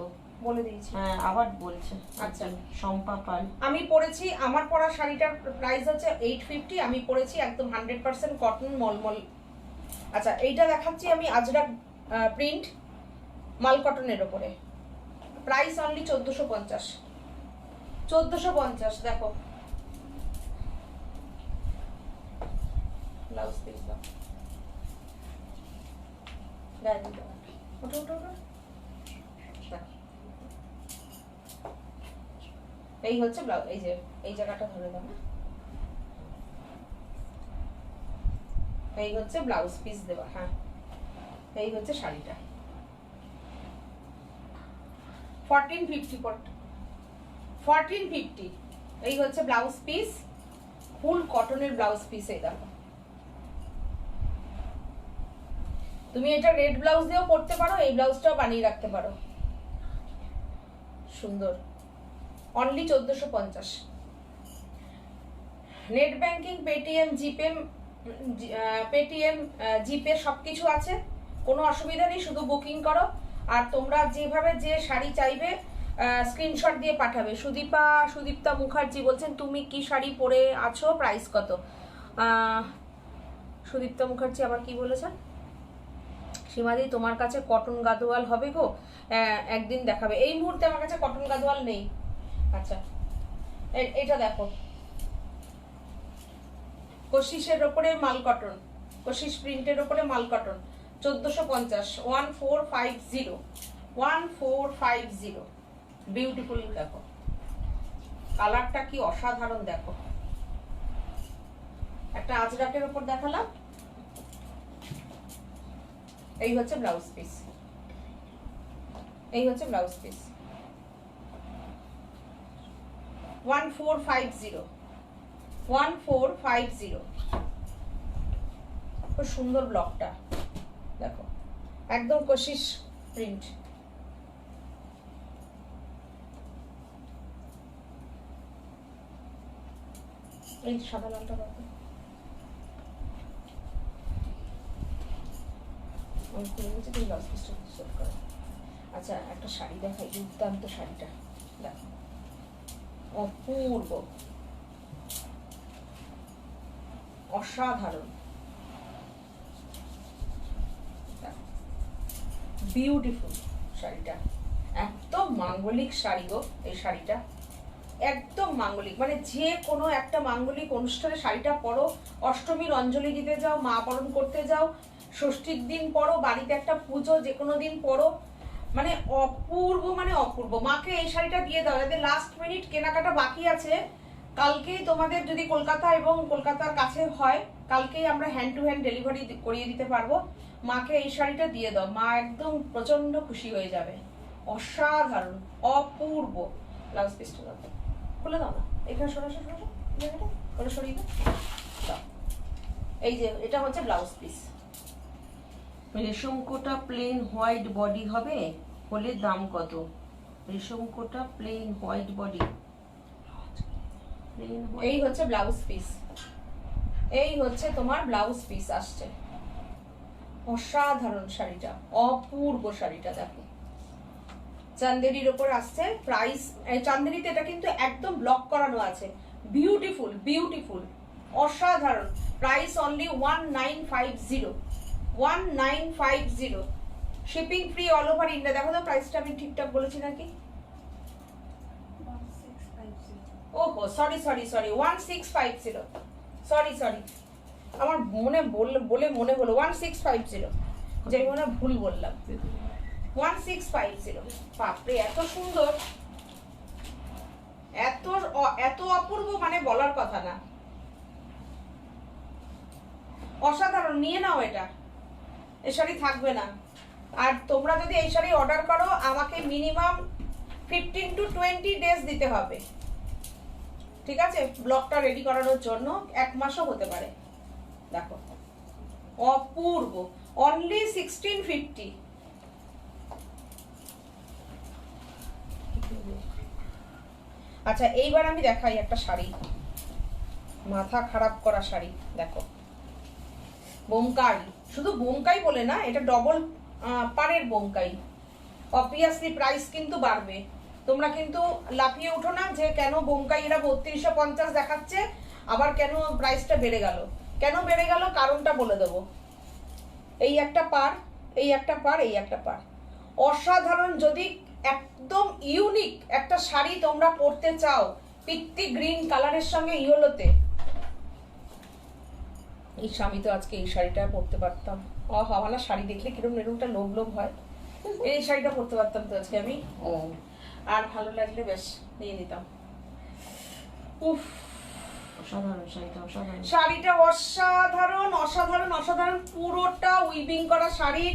বলে দিয়েছি? হ্যাঁ আবার বলছে। আচ্ছা, শম্পা পাল। আমি পরেছি, আমার পরা শাড়িটার প্রাইস হচ্ছে 850, আমি পরেছি একদম 100% কটন মলমল। আচ্ছা এইটা দেখাচ্ছি আমি, আজরাক প্রিন্ট মাল কটনের ওপরে, প্রাইস অনলি 1450। 1450। দেখো ব্লাউজ পিস দাও, গায়ে দিতে হবে। ওঠো ওঠো ওঠো। দেখো। এই হচ্ছে ব্লাউজ, এই যে এই জায়গাটা ধরে দাও, এই হচ্ছে ব্লাউজ পিস দেওয়া। হ্যাঁ এই হচ্ছে শাড়িটা 1450। এই হচ্ছে ব্লাউজ পিস, ফুল কটনের ব্লাউজ পিস। এই দেখো, তুমি এটা রেড ব্লাউজ দিয়েও পরতে পারো, এই ব্লাউজটাও বানিয়ে রাখতে পারো, সুন্দর। অনলি 1450। নেট ব্যাংকিং, পেটিএম, জিপে সবকিছু আছে, কোনো অসুবিধা নেই, শুধু বুকিং করো। আর তোমরা যেভাবে যে শাড়ি চাইবে স্ক্রিনশট দিয়ে পাঠাবে। সুদীপ্তা মুখার্জি বলছেন তুমি কি শাড়ি পরে আছো, প্রাইস কত? সুদীপ্তা মুখার্জি আবার কি বলেছেন? সীমাদি তোমার কাছে কটন গাদোয়াল হবে গো? একদিন দেখাবে। এই মুহূর্তে আমার কাছে কটন গাদোয়াল নেই। আচ্ছা এটা দেখো, কোশিসের ওপরে মাল কটন, কোশিস প্রিন্টের ওপরে মাল কটন, 1450। 1450 বিউটিফুল। দেখো কালারটা কি অসাধারণ, দেখো একটা আজরাকের ওপর দেখালাম। এই হচ্ছে ব্লাউজ পিস, এই হচ্ছে ব্লাউজ পিস। 1450। খুব সুন্দর ব্লকটা, দেখো একদম কোশিস প্রিন্ট। এই সাদা লালটা দেখো, ব্লাউজ পিসটা সেট করো। আচ্ছা একটা শাড়ি দেখাই, দুর্দান্ত শাড়িটা দেখো, অপূর্ব, অসাধারণ, বিউটিফুল শাড়িটা। একদম মাঙ্গলিক শাড়ি গো এই শাড়িটা, একদম মাঙ্গলিক, মানে যে কোনো একটা মাঙ্গলিক অনুষ্ঠানে শাড়িটা পরো, অষ্টমীর অঞ্জলি দিতে যাও, মা বরণ করতে যাও, ষষ্ঠীর দিন পরো, বাড়িতে একটা পুজো যে কোনো দিন পরো, মানে অপূর্ব, মানে অপূর্ব। মাকে এই শাড়িটা দিয়ে দাও, যাদের লাস্ট মিনিট কেনাকাটা বাকি আছে, কালকেই তোমাদের যদি কলকাতা এবং কলকাতার কাছে হয়, কালকেই আমরা হ্যান্ড টু হ্যান্ড ডেলিভারি করিয়ে দিতে পারবো। মাকে এই শাড়িটা দিয়ে দাও, মা একদম প্রচন্ড খুশি হয়ে যাবে। অসাধারণ, অপূর্ব। ব্লাউজ পিসটা দাও, খুলে দাও না, এখানে সরাসরি সরিয়ে দাও। এই যে এটা হচ্ছে ব্লাউজ পিস। রেশম কোটা প্লেন হোয়াইট বডি হবে, হলে দাম কত? রেশম কোটা প্লেন হোয়াইট বডি, এই হচ্ছে ব্লাউজ পিস, এই হচ্ছে তোমার ব্লাউজ পিস আসছে। অসাধারণ শাড়িটা, অপূর্ব শাড়িটা। দেখো চান্দেরির ওপর আসছে, প্রাইস চান্দেরিতে এটা কিন্তু একদম ব্লক করানো আছে, বিউটিফুল বিউটিফুল, অসাধারণ। Price only 1950। 1950, shipping free all over India. দেখো তো প্রাইসটা আমি ঠিকঠাক বলেছি নাকি? ওহো সরি সরি সরি 1650 ছিল, সরি সরি আমার মনে বলে মনে হলো 1650, যে মনে ভুল বললাম, 1650। বাপরে এত সুন্দর, এত এত অপূর্ব, মানে বলার কথা না, অসাধারণ। নিয়ে নাও এটা, এই শাড়ি থাকবে না। আর তোমরা যদি এই শাড়ি অর্ডার করো আমাকে মিনিমাম 15 to 20 ডেজ দিতে হবে, ঠিক আছে, ব্লগটা রেডি করানোর জন্য 1 মাসও হতে পারে। দেখো অপূর্ব, অনলি 1650। আচ্ছা এইবার আমি দেখাই একটা শাড়ি, মাথা খারাপ করা শাড়ি। দেখো বোমকাই, শুধু বোমকাই বলে না, এটা ডবল পাড়ের বোমকাই। অবভিয়াসলি প্রাইস কিন্তু বাড়বে, তোমরা কিন্তু লাফিয়ে উঠো না যে কেন বোমকাই এরা 3250 দেখাচ্ছে, আবার কেন প্রাইসটা বেড়ে গেল। কেন বেড়ে গেল কারণটা বলে দেবো। এই একটা পাড়, এই একটা পাড়, এই একটা পাড়, অসাধারণ। যদি একদম ইউনিক একটা শাড়ি তোমরা পরতে চাও পিত্তি গ্রিন কালারের সঙ্গে ইয়েলোতে, এই স্বামী তো আজকে এই শাড়িটা পরতে পারতাম। আমার না শাড়ি দেখলে কিরকম এরকমটা লোভ লোভ হয়, এই শাড়িটা পরতে পারতাম তো আজকে আমি। আর ভালো লাগলে বেশ নিয়ে নিতাম। উফ অসাধারণ শাড়িটা, অসাধারণ শাড়িটা, অসাধারণ অসাধারণ অসাধারণ। পুরোটা উইভিং করা শাড়ি,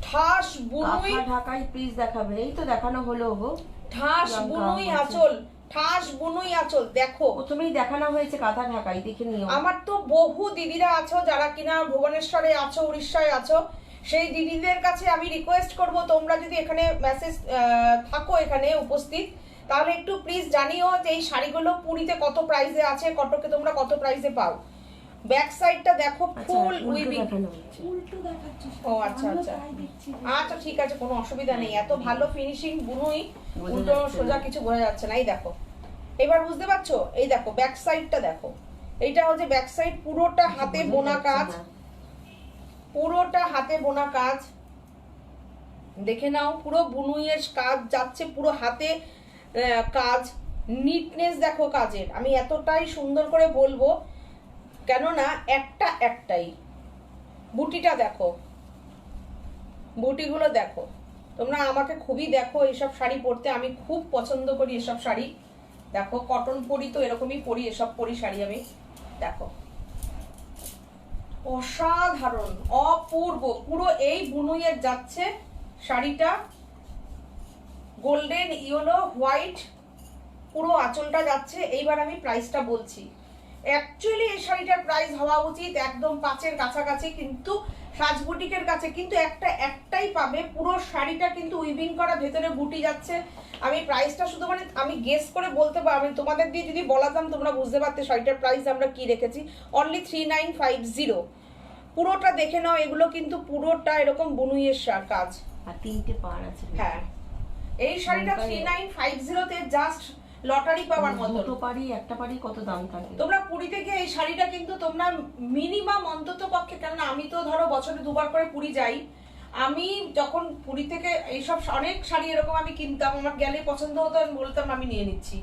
ঠাস বুনুই ঢাকাই পিস দেখাবে, এই তো দেখানো হলো গো। ঠাস বুনুই আঁচল, ঠাস বুনুই আঁচল। দেখো প্রথমেই দেখানো হয়েছে কাঁথা ঢাকাই, দেখে নিও। আমার তো বহু দিদিরা আছো যারা কিনা ভুবনেশ্বরে আছো, উড়িষ্যায় আছো, সেই দিদিদের কাছে আমি রিকোয়েস্ট করব তোমরা যদি এখানে মেসেজ থাকো এখানে উপস্থিত, তাহলে একটু প্লিজ জানিও যে এই শাড়িগুলো পুরীতে কত প্রাইসে আছে, কটকে তোমরা কত প্রাইসে পাও। ব্যাক সাইডটা দেখো ফুল উইভিং। ও আচ্ছা আচ্ছা আচ্ছা ঠিক আছে, কোনো অসুবিধা নেই। এত ভালো ফিনিশিং বুনুই, উল্টো সোজা কিছু বোঝা যাচ্ছে না। এই দেখো এবার বুঝতে পারছো, এই দেখো ব্যাক সাইডটা দেখো, এইটা হচ্ছে ব্যাক সাইড, পুরোটা হাতে বোনা কাজ, পুরোটা হাতে বোনা কাজ। দেখে নাও পুরো বুনুইয়ের কাজ যাচ্ছে, পুরো হাতে কাজ, নিটনেস দেখো কাজের। আমি এতটাই সুন্দর করে বলবো, কেননা একটাই বুটিটা দেখো, বুটিগুলো দেখো। তোমরা আমাকে খুবই দেখো এইসব শাড়ি পরতে, আমি খুব পছন্দ করি এসব শাড়ি। দেখো কটন পরি তো এরকমই পরি, এসব পরি শাড়ি আমি। দেখো অসাধারণ অপূর্ব, পুরো এই বুনুইয়ের যাচ্ছে শাড়িটা, গোল্ডেন ইয়েলো হোয়াইট পুরো আঁচলটা যাচ্ছে। এইবার আমি প্রাইসটা বলছি। অ্যাকচুয়ালি এই শাড়িটার প্রাইস হওয়া উচিত একদম 5-এর কাছাকাছি, কিন্তু সাজবুটিকের কাছে কিন্তু একটাই পাবে। পুরো শাড়িটা কিন্তু উইভিং করা, ভেতরে বুটি যাচ্ছে। আমি প্রাইসটা শুধু মানে আমি গেস করে বলতে পারবো, আমি তোমাদের দিয়ে যদি বলাতাম তোমরা বুঝতে পারতে শাড়িটার প্রাইস আমরা কি রেখেছি। অনলি 3950। পুরোটা দেখে নাও, এগুলো কিন্তু পুরোটা এরকম বুনুইয়ের কাজ, আর 3টে পাড় আছে। হ্যাঁ এই শাড়িটা 3950 তে জাস্ট লটারি পাওয়ার মতো। দুটো পাড়ি, একটা পাড়ি কত দাম থাকে। তোমরা পুরীতে গিয়ে এই শাড়িটা কিন্তু তোমরা মিনিমাম অন্তত পক্ষে, কেননা আমি তো ধরো বছরে 2বার করে পুরী যাই, আমি যখন পুরী থেকে এইসব অনেক শাড়ি এরকম আমি কিনতাম, আমার গেলে পছন্দ হতো, আমি বলতাম আমি নিয়ে নিচ্ছি।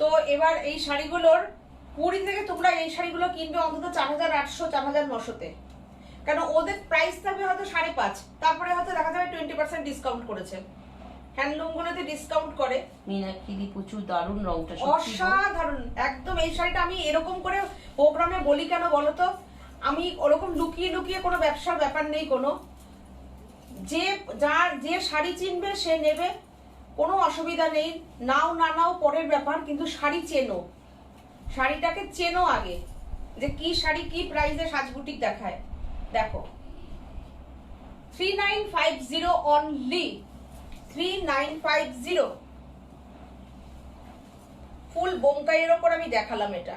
তো এবার এই শাড়িগুলোর পুরী থেকে তোমরা এই শাড়িগুলো কিনবে অন্তত 4800 4900-তে, কেন ওদের প্রাইস থাকবে হয়তো 5.5, তারপরে হয়তো দেখা যাবে 20% ডিসকাউন্ট করেছে। হ্যান্ডলুমগুলোতে ডিসকাউন্ট করে। মিনাকিরি প্রচুর দারুণ, রংটা অসাধারণ একদম। এই শাড়িটা আমি এরকম করে প্রোগ্রামে বলি কেন বলতো, আমি ওরকম লুকিয়ে লুকিয়ে কোনো ব্যবসার ব্যাপার নেই কোনো, যে শাড়ি চিনবে সে নেবে, কোনো অসুবিধা নেই। নাও না নাও পরের ব্যাপার, কিন্তু শাড়ি চেনো, শাড়িটাকে চেনো আগে, যে কি শাড়ি কি প্রাইসে সাজবুটিক দেখায়। দেখো 3950 অনলি, 3950। ফুল বোমকাইয়ের ওপর আমি দেখালাম এটা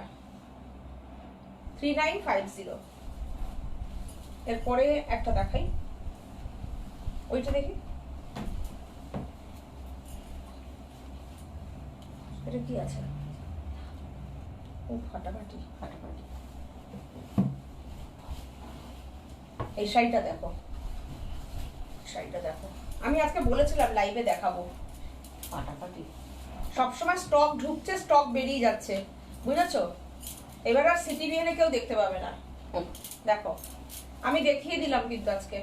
3950। এরপরে একটা দেখাই, ওইটা দেখি, এটা কি আছে, ও ফাটাফাটি ফাটাফাটি। এই শাড়িটা দেখো, শাড়িটা দেখো, আমি আজকে বলেছিলাম লাইভে দেখাবো। ফাটাফাটি সবসময় স্টক ঢুকছে, স্টক বেরিয়ে যাচ্ছে, বুঝেছো? এবার আর সিটিভিএনে কেউ দেখতে পাবে না। দেখো আমি দেখিয়ে দিলাম কিন্তু আজকে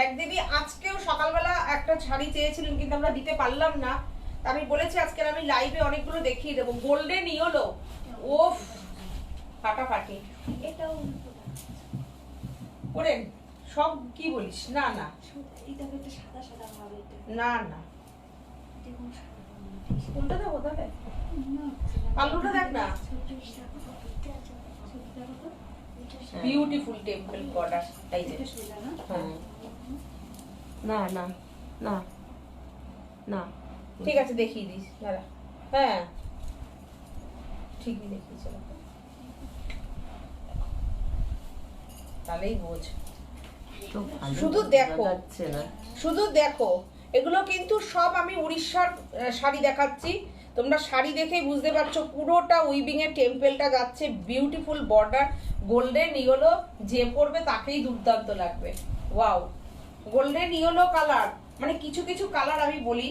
একদিনই, আজকেও সকালবেলা একটা শাড়ি চেয়েছিলেন কিন্তু আমরা দিতে পারলাম না। আমি বলেছি আজকে আমি লাইভে অনেকগুলো দেখিয়ে দেবো। গোল্ডেন ইয়েলো, ওফ ফাটাফাটি। এটাও ওরে সব কি বলিস? না না এটা একটা সাদা সাদা ভাব, এটা না না, দেখুন সাদা উল্টো দেবো তাহলে। না আলুটা দেখ না, এটা বিউটিফুল টেম্পল বর্ডার। এই যে সোজা না? হ্যাঁ, না না না না, ঠিক আছে দেখিয়ে দিস দাঁড়া। হ্যাঁ ঠিকই দেখিয়েছে, তাহলেই বোঝ। তো ভালো শুধু দেখো। বোঝা যাচ্ছে না। শুধু দেখো, এগুলো কিন্তু সব আমি উড়িষ্যার শাড়ি দেখাচ্ছি। তোমরা শাড়ি দেখেই বুঝতে পারছো পুরোটা উইভিং এর টেম্পেলটা যাচ্ছে, বিউটিফুল বর্ডার, গোল্ডেন ইয়েলো, যে পরবে তাকেই দুর্দান্ত লাগবে। ওয়াও, গোল্ডেন ইয়েলো কালার, মানে কিছু কিছু কালার আমি বলি,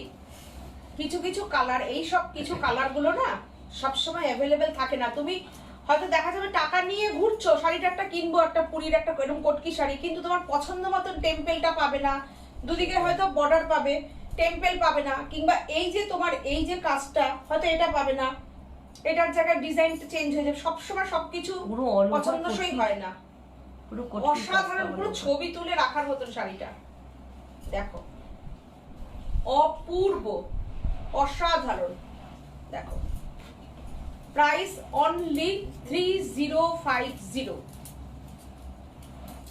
কিছু কিছু কালার, এই সব কিছু কালারগুলো না সবসময় অ্যাভেলেবেল থাকে না। তুমি হয়তো দেখা যাবে টাকা নিয়ে ঘুরছো, শাড়িটা একটা কিনবো, একটা পুরীর একটা এরকম কটকি শাড়ি, কিন্তু তোমার পছন্দ মতন টেম্পেলটা পাবে না, দুদিকে হয়তো বর্ডার পাবে, টেম্পেল পাবে না, কিংবা এই যে তোমার এই যে কাজটা হয়তো এটা পাবে না, এটার জায়গায় ডিজাইনটা চেঞ্জ হয়ে যাবে। সবসময় সবকিছু পুরো all over পছন্দসই কটকি। হয় না। পুরো কটকি অসাধারণ, কাজটা পুরো হলো। ছবি তুলে রাখার মতন শাড়িটা। দেখো অপূর্ব, অসাধারণ। দেখো প্রাইস অনলি 3050।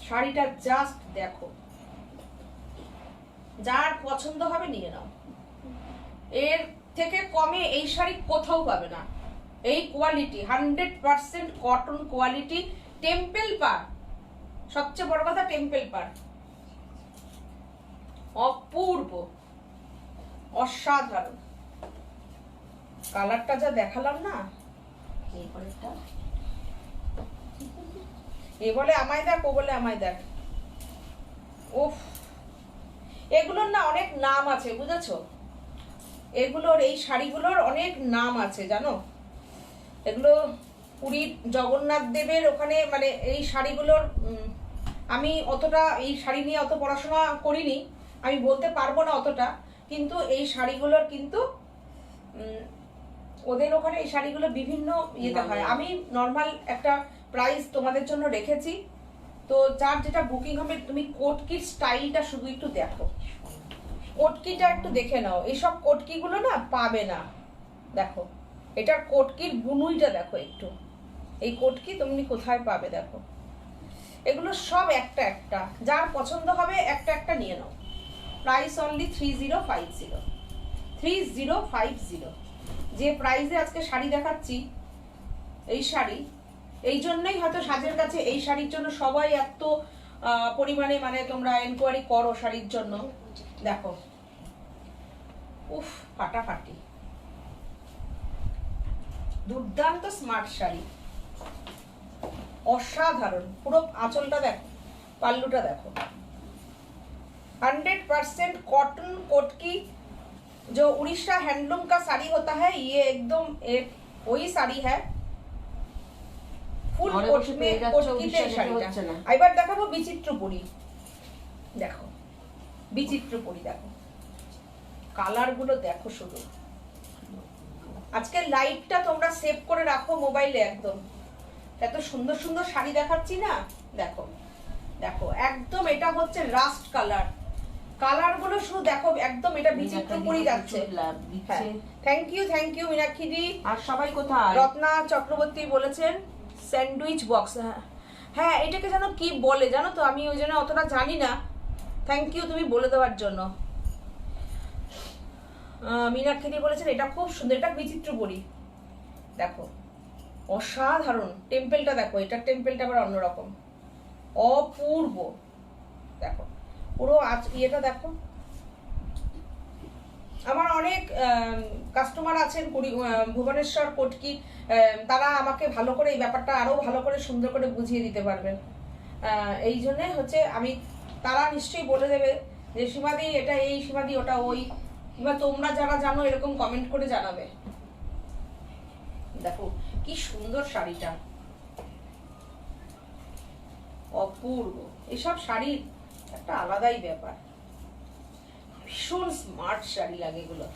শাড়িটা জাস্ট দেখো, যার পছন্দ হবে নিয়ে নাও। এর থেকে কমে এই শাড়ি কোথাও পাবে না। এই কোয়ালিটি 100% কটন কোয়ালিটি, টেম্পেল পার, সবচেয়ে বড় কথা টেম্পেল পার। অপূর্ব, অসাধারণ। কালারটা যা দেখালাম না, এরপরেরটা এ বলে আমায় দেখ, ও বলে আমায় দেখ। উফ, এগুলোর না অনেক নাম আছে, বুঝেছো? এগুলোর, এই শাড়িগুলোর অনেক নাম আছে জানো। এগুলো পুরীর জগন্নাথ দেবের ওখানে, মানে এই শাড়িগুলোর আমি অতটা এই শাড়ি নিয়ে অত পড়াশোনা করিনি, আমি বলতে পারবো না অতটা, কিন্তু এই শাড়িগুলোর কিন্তু ওদের ওখানে এই শাড়িগুলো বিভিন্ন ইয়েতে হয়। আমি নর্মাল একটা প্রাইস তোমাদের জন্য রেখেছি, তো যার যেটা বুকিং হবে তুমি কোটকির স্টাইলটা শুধু একটু দেখো, কোটকিটা একটু দেখে নাও। এইসব কোটকিগুলো না পাবে না। দেখো এটার কোটকির বুনুইটা দেখো একটু, এই কোটকি তুমি কোথায় পাবে দেখো। এগুলো সব একটা একটা, যার পছন্দ হবে একটা একটা নিয়ে নাও। Price only 3050, 3050। যে প্রাইসে আজকে শাড়ি দেখাচ্ছি, এই শাড়ি, এই জন্যই হয়তো সাজের কাছে এই শাড়ির জন্য সবাই এত পরিমাণে মানে তোমরা এনকোয়ারি করো শাড়ির জন্য। দেখো উফ ফাটাফাটি, দুর্দান্ত স্মার্ট শাড়ি, অসাধারণ। পুরো আঁচলটা দেখো, পাল্লুটা দেখো, 100% कॉटन कोटकी। जो उड़ीसा हैंडलूम का साड़ी होता है, ये एकदम एक वही साड़ी है, ফুল ঘরে কোট বসে মে পেয়ে যাচ্ছ, কোটকিতে উড়িষ্যা যেতে শাড়িটা। হচ্ছে না। এবার দেখাবো বিচিত্রপুরী। দেখো বিচিত্রপুরী, দেখো কালার গুলো দেখো শুধু। আজকে লাইভটা তোমরা সেভ করে রাখো মোবাইলে, একদম এত সুন্দর সুন্দর শাড়ি দেখাচ্ছি না। দেখো দেখো একদম এটা হচ্ছে রাস্ট কালার, কালার গুলো শুধু দেখো একদম, এটা বিচিত্রপুরী যাচ্ছে। Thank you Meenakshi. আর সবাই কোথায়? রত্না চক্রবর্তী বলেছেন স্যান্ডউইচ বক্স। হ্যাঁ এটাকে যেন কি বলে জানো তো, আমি ওই জন্য অতটা জানি না। থ্যাংক ইউ তুমি বলে দেওয়ার জন্য। মীনাক্ষী বলেছেন এটা খুব সুন্দর, এটা বিচিত্রপুরী। দেখো অসাধারণ, টেম্পেলটা দেখো, এটার টেম্পেলটা আবার অন্যরকম, অপূর্ব। দেখো পুরো ইয়েটা দেখো। আমার অনেক কাস্টমার আছেন ভুবনেশ্বর কোটকি, তারা আমাকে ভালো করে এই ব্যাপারটা আরো ভালো করে সুন্দর করে বুঝিয়ে দিতে পারবেন। এই জন্যে হচ্ছে আমি, তারা নিশ্চয়ই বলে দেবে যে সীমাদি এটা এই, সীমাদি ওটা ওই, কিংবা তোমরা যারা জানো এরকম কমেন্ট করে জানাবে। দেখো কি সুন্দর শাড়িটা, অপূর্ব। এসব শাড়ির একটা আলাদাই ব্যাপার, ভীষণ স্মার্ট শাড়ি লাগে এগুলো,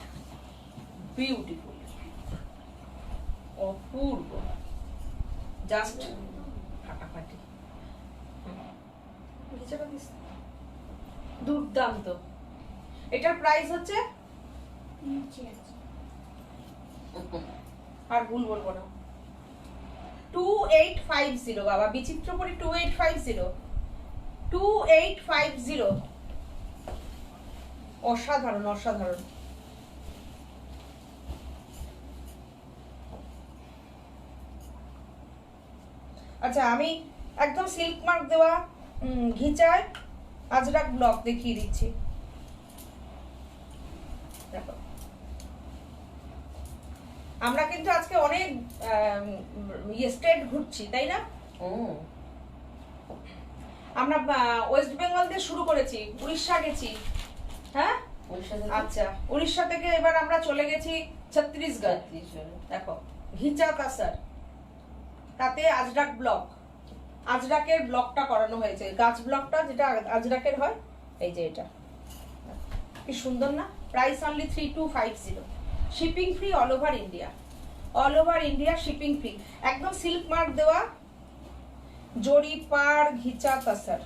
বিউটিফুল, অপূর্ব, জাস্ট ফাটাফাটি। দুর্দান্ত। এটার প্রাইস হচ্ছে, নিচে আছে। আর ভুল বলবো না, 2850 বাবা, বিচিত্রপুরী 2850, 2850, অসাধারণ অসাধারণ। আচ্ছা, আমি একদম সিল্ক মার্ক দেওয়া ঘিচায় আজরাক ব্লক দেখিয়ে দিচ্ছি, দেখো। আমরা কিন্তু আজকে অনেক স্টেট ঘুরছি, তাই না? আমরা ওয়েস্ট বেঙ্গল দিয়ে শুরু করেছি, উড়িষ্যা গেছি, হ্যাঁ আচ্ছা, উড়িষ্যা থেকে এবার আমরা চলে গেছি ছত্তিশগড়। দেখো ঘিচা কাসার, তাতে আজরাক ব্লক, আজরাকের ব্লকটা করানো হয়েছে, গাছ ব্লকটা যেটা আজরাকের হয়, এই যে এটা কি সুন্দর না। Price only 3250, shipping free all over India, all over India shipping free, একদম সিল্ক মার্ক দেওয়া জরি পার ঘিচা তাসার।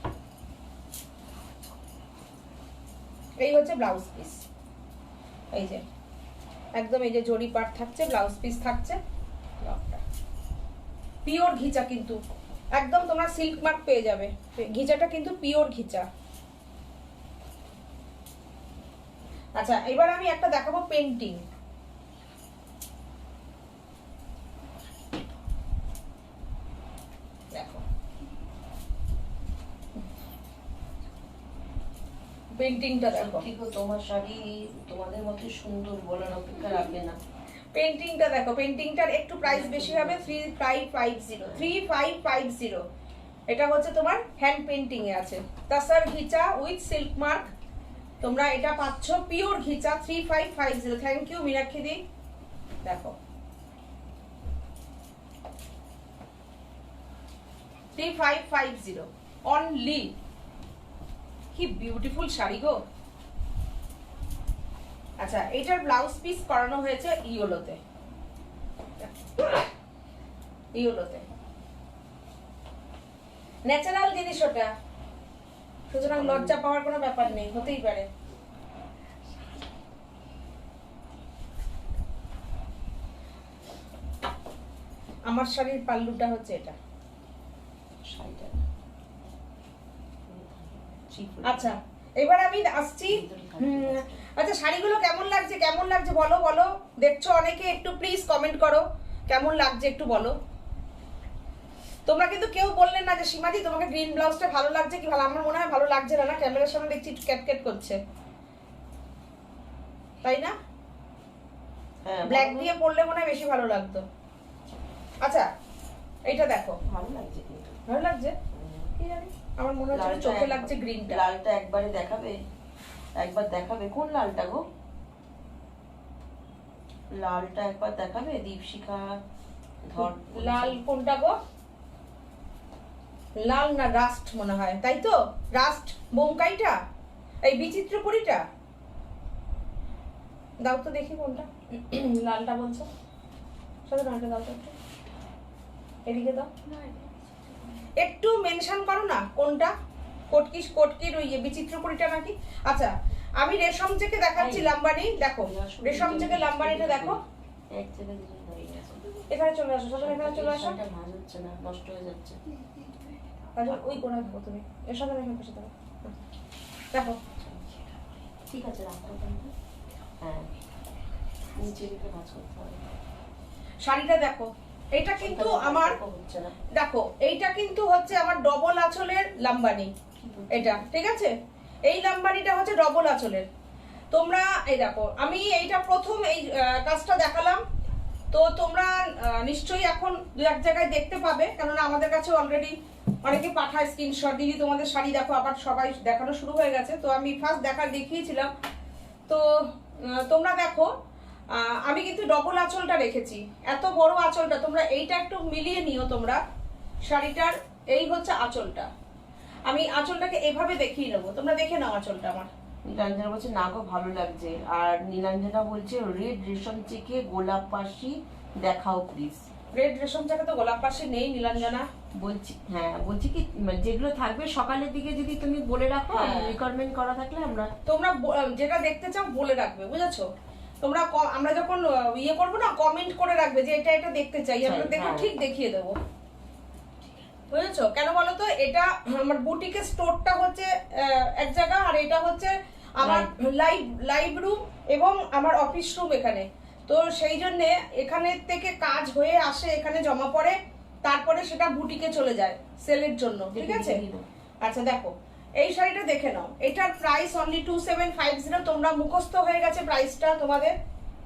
এই হচ্ছে ব্লাউজ পিস, এই যে একদম এই যে জরি পার থাকছে, ব্লাউজ পিস থাকছে, পিওর ঘিচা, কিন্তু একদম তোমরা সিল্ক মার্ক পেয়ে যাবে, ঘিচাটা কিন্তু পিওর ঘিচা। আচ্ছা, এবার আমি একটা দেখাবো পেন্টিং, দেখো পেন্টিংটা দেখো, তোমার শাড়ি তোমাদের মতো সুন্দর বলার অপেক্ষা রাখে না। পেন্টিংটা দেখো, পেন্টিংটার একটু প্রাইস বেশি হবে, 3550, এটা হচ্ছে তোমার হ্যান্ড পেন্টিং এ আছে, তাসার ঘিচা উইথ সিল্ক মার্ক, তোমরা এটা পাচ্ছ pure ghicha 3550। Thank you Meenakshi দি। দেখো 3550 অনলি, কি বিউটিফুল শাড়ি গো। আচ্ছা, এটার ব্লাউজ পিস করানো হয়েছে ইয়েলোতে, ইয়েলোতে ন্যাচারাল জিনিস ওটা, সুতরাং লজ্জা পাওয়ার কোনো ব্যাপার নেই, হতেই পারে। আমার শাড়ির পাল্লুটা হচ্ছে এটা, শাড়িটা আচ্ছা এবার আমি আসছি। আচ্ছা, শাড়িগুলো কেমন লাগছে, কেমন লাগছে বলো, বলো, দেখছো অনেকে, একটু প্লিজ কমেন্ট করো কেমন লাগছে, একটু বলো। তোমরা কিন্তু কেউ বললেন না যে সীমাদি তোমাকে গ্রিন ব্লাউজটা ভালো লাগছে কি, ভালো, আমার মনে হয় ভালো লাগছে না, ক্যামেরার সামনে দেখছি একটু ক্যাটক্যাট করছে, তাই না? হ্যাঁ, ব্ল্যাক দিয়ে পরলে মনে হয় বেশি ভালো লাগতো। আচ্ছা, এইটা দেখো, ভালো লাগছে কিন্তু, ভালো লাগছে, কি জানি আমার মনে হচ্ছে চোখে লাগছে গ্রিনটা। লালটা একবারে দেখাবে, একবার দেখাবে, কোন লালটা গো? লালটা একবার দেখাবে, দীপশিখা ধর। লাল কোনটা গো? লাল না রাস্ট মনে হয়, তাই তো? রাস্ট বোমকাইটা, এই বিচিত্রপুরীটা দাও তো দেখি কোনটা লালটা বলছো, সাথে নামটা দাও তো, একটু এদিকে দাও, একটু মেনশন করো না কোনটা, কোটকির ওই বিচিত্রপুরীটা নাকি। আচ্ছা, আমি রেশম থেকে দেখাচ্ছি লাম্বানি, দেখো রেশম থেকে লাম্বানিটা দেখো, এক জায়গায় দুজন হয়ে গেছে। এখানে চলে আসো, সাথে এখানে চলে আসো, শাড়িটা ভালো হচ্ছে না, নষ্ট হয়ে যাচ্ছে। তাহলে ওই কোনায় থাকো তুমি, এর সাথে রেখে বসে থাকো, দেখো ঠিক আছে, রাখো কিন্তু। হ্যাঁ, নিচে রেখে ভাঁজ করতে হবে। শাড়িটা দেখো, এটা কিন্তু আমার, হচ্ছে না, দেখো এইটা কিন্তু হচ্ছে আমার ডবল আঁচলের লাম্বানি, এটা ঠিক আছে, এই লাম্বানিটা হচ্ছে ডবল আঁচলের। তোমরা এই দেখো, আমি এইটা প্রথম এই কাজটা দেখালাম, তো তোমরা নিশ্চয়ই এখন দু এক জায়গায় দেখতে পাবে, কেননা আমাদের কাছে অলরেডি অনেকে পাঠায় স্ক্রিনশট, দিদি তোমাদের শাড়ি দেখো, আবার সবাই দেখানো শুরু হয়ে গেছে। তো আমি ফার্স্ট দেখিয়েছিলাম, তো তোমরা দেখো আমি কিন্তু ডবল আঁচলটা রেখেছি, এত বড় আঁচলটা তোমরা এইটা একটু মিলিয়ে নিও তোমরা। শাড়িটার এই হচ্ছে আঁচলটা, আমি আঁচলটাকে এভাবে দেখিয়ে নেবো, তোমরা দেখে নাও আঁচলটা আমার। নীলাঞ্জনা বলছে না গো ভালো লাগছে, আর নীলাঞ্জনা বলছে রেড রেশম চেকে গোলাপ পাশি দেখাও প্লিজ। রেড রেশম চাকে তো গোলাপ পাশে নেই নীলাঞ্জনা। বলছি হ্যাঁ, বলছি কি মানে যেগুলো থাকবে সকালের দিকে যদি তুমি বলে রাখো, হ্যাঁ। রিকোয়ারমেন্ট করা থাকলে আমরা তোমরা যেটা দেখতে চাও বলে রাখবে, বুঝেছো? তোমরা আমরা যখন ইয়ে করবো না, কমেন্ট করে রাখবে যে এটা এটা দেখতে চাই, আমরা দেখো হ্যাঁ। ঠিক দেখিয়ে দেবো, বুঝেছো? কেন বলো তো, এটা আমার বুটিকের স্টোরটা হচ্ছে এক জায়গা, আর এটা হচ্ছে আমার লাইভ রুম এবং আমার অফিস রুম এখানে। তো সেই জন্য এখানে থেকে কাজ হয়ে আসে, এখানে জমা পড়ে, তারপরে সেটা বুটিকে চলে যায় সেলের জন্য, ঠিক আছে? আচ্ছা দেখো, এই শাড়িটা দেখে নাও, এটার প্রাইস অনলি 2750। তোমরা মুখস্থ হয়ে গেছে প্রাইসটা তোমাদের।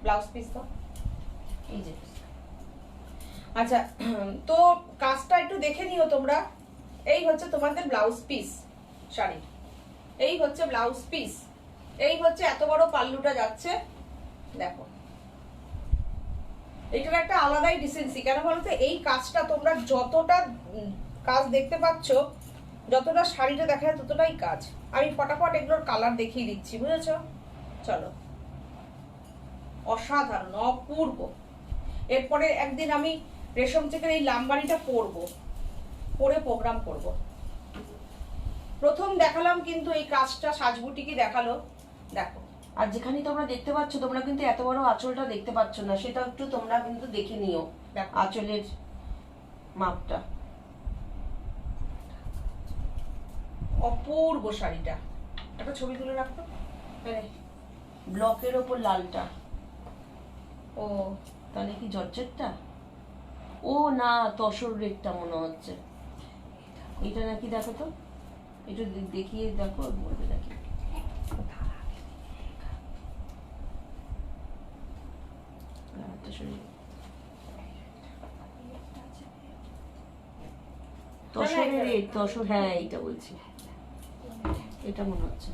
ব্লাউজ পিস তো এই যে আচ্ছা, তো কাজটা একটু দেখে নিও তোমরা। এই হচ্ছে তোমাদের ব্লাউজ পিস শাড়ি, এই হচ্ছে ব্লাউজ পিস, এই হচ্ছে এত বড় পাল্লুটা যাচ্ছে, দেখো এটার একটা আলাদাই ডিসেন্সি। কেন বলতো, এই কাজটা তোমরা যতটা কাজ দেখতে পাচ্ছ, যতটা শাড়িটা দেখা যায় ততটাই কাজ। আমি ফটাফট এগুলোর কালার দেখিয়ে দিচ্ছি, বুঝেছো? চলো, অসাধারণ, অপূর্ব। এরপরে একদিন আমি রেশম চেকের এই লামবাড়িটা পরবো, পরে প্রোগ্রাম করব। প্রথম দেখালাম কিন্তু এই কাজটা সাজবুটিকি দেখালো, দেখো। আর যেখানে তোমরা দেখতে পাচ্ছ, তোমরা কিন্তু এত বড় আঁচলটা দেখতে পাচ্ছ না, সেটা একটু তোমরা কিন্তু দেখে নিও দেখো আঁচলের মাপটা। অপূর্ব শাড়িটা, একটা ছবি তুলে রাখতো। ব্লকের ওপর লালটা, ও তাহলে কি জর্জেটটা? ও না, তসর রেটটা মনে হচ্ছে। এটা নাকি দেখো তো, একটু দেখিয়ে দেখো, বলবে দেখি। তসরের রেট, তসর, হ্যাঁ এইটা বলছি, এটা মনে হচ্ছে।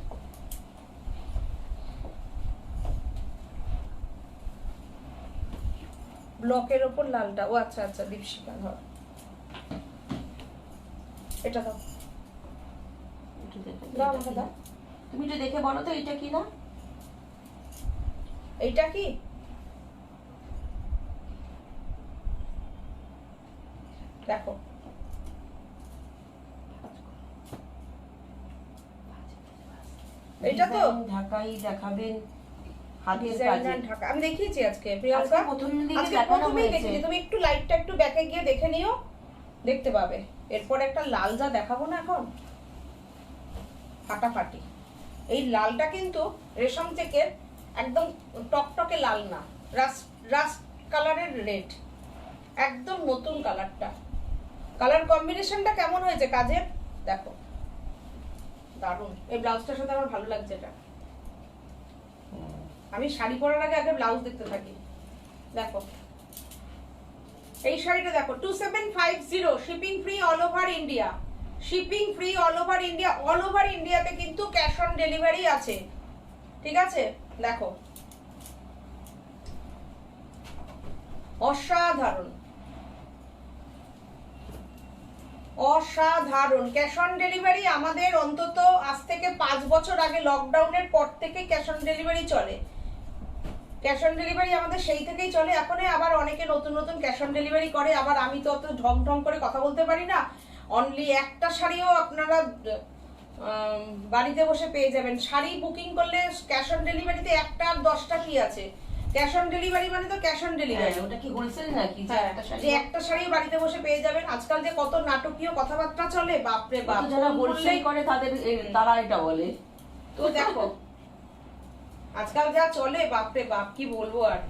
ব্লকের ওপর লালটা, ও আচ্ছা আচ্ছা, দীপশিকা, ধর এটা দাও, একটু দেখো, দাও এটা আমাকে কি? দাও। তুমি একটু দেখে বলো তো এটা কি না। এইটা কি? দেখো এইটা তো ঢাকাই দেখাবেন হাতের কাজে। ডিজাইনার ঢাকা আমি দেখিয়েছি আজকে প্রিয়াঙ্কা, আজকে প্রথম দিকে আজকে দেখানো প্রথমেই হয়েছে। দেখিয়েছি, তুমি একটু লাইটটা একটু ব্যাকে গিয়ে দেখে নিও, দেখতে পাবে। এরপর একটা লাল যা দেখাবো না এখন, ফাটাফাটি। এই লালটা কিন্তু রেশম চেকের একদম টকটকে লাল না, রাস্ট কালারের রেড, একদম নতুন কালারটা। কালার কম্বিনেশনটা কেমন হয়েছে কাজের, দেখো দারুণ। এই ব্লাউজটার সাথে আমার ভালো লাগছে এটা। আমি শাড়ি পরার আগে আগে ব্লাউজ দেখতে থাকি। দেখো এই শাড়িটা দেখো, 2750, shipping free all over India, shipping free all over India. All over ইন্ডিয়াতে কিন্তু ক্যাশ অন ডেলিভারি আছে, ঠিক আছে? দেখো অসাধারণ, অসাধারণ ক্যাশ অন ডেলিভারি। আমাদের অন্তত আজ থেকে 5 বছর আগে লকডাউনের পর থেকে ক্যাশ অন ডেলিভারি চলে, ক্যাশ অন ডেলিভারি আমাদের সেই থেকেই চলে। এখন আবার অনেকে নতুন নতুন ক্যাশ অন ডেলিভারি করে, আবার আমি তো অত ঢং ঢং করে কথা বলতে পারি না। অনলি একটা শাড়িও আপনারা বাড়িতে বসে পেয়ে যাবেন। শাড়ি বুকিং করলে ক্যাশ অন ডেলিভারিতে একটা আর 10টা কি আছে, ক্যাশ অন ডেলিভারি মানে তো ক্যাশ অন ডেলিভারি। ওটা কি হোলসেল নাকি? যে একটা শাড়ি বাড়িতে বসে পেয়ে যাবেন। আজকাল যে কত নাটকীয় কথাবার্তা চলে, বাপরে বাপ। যারা হোলসেল করে তাদের তারা এটা বলে। তো দেখো আজকাল যা চলে, বাপরে বাপ, কি বলবো আর।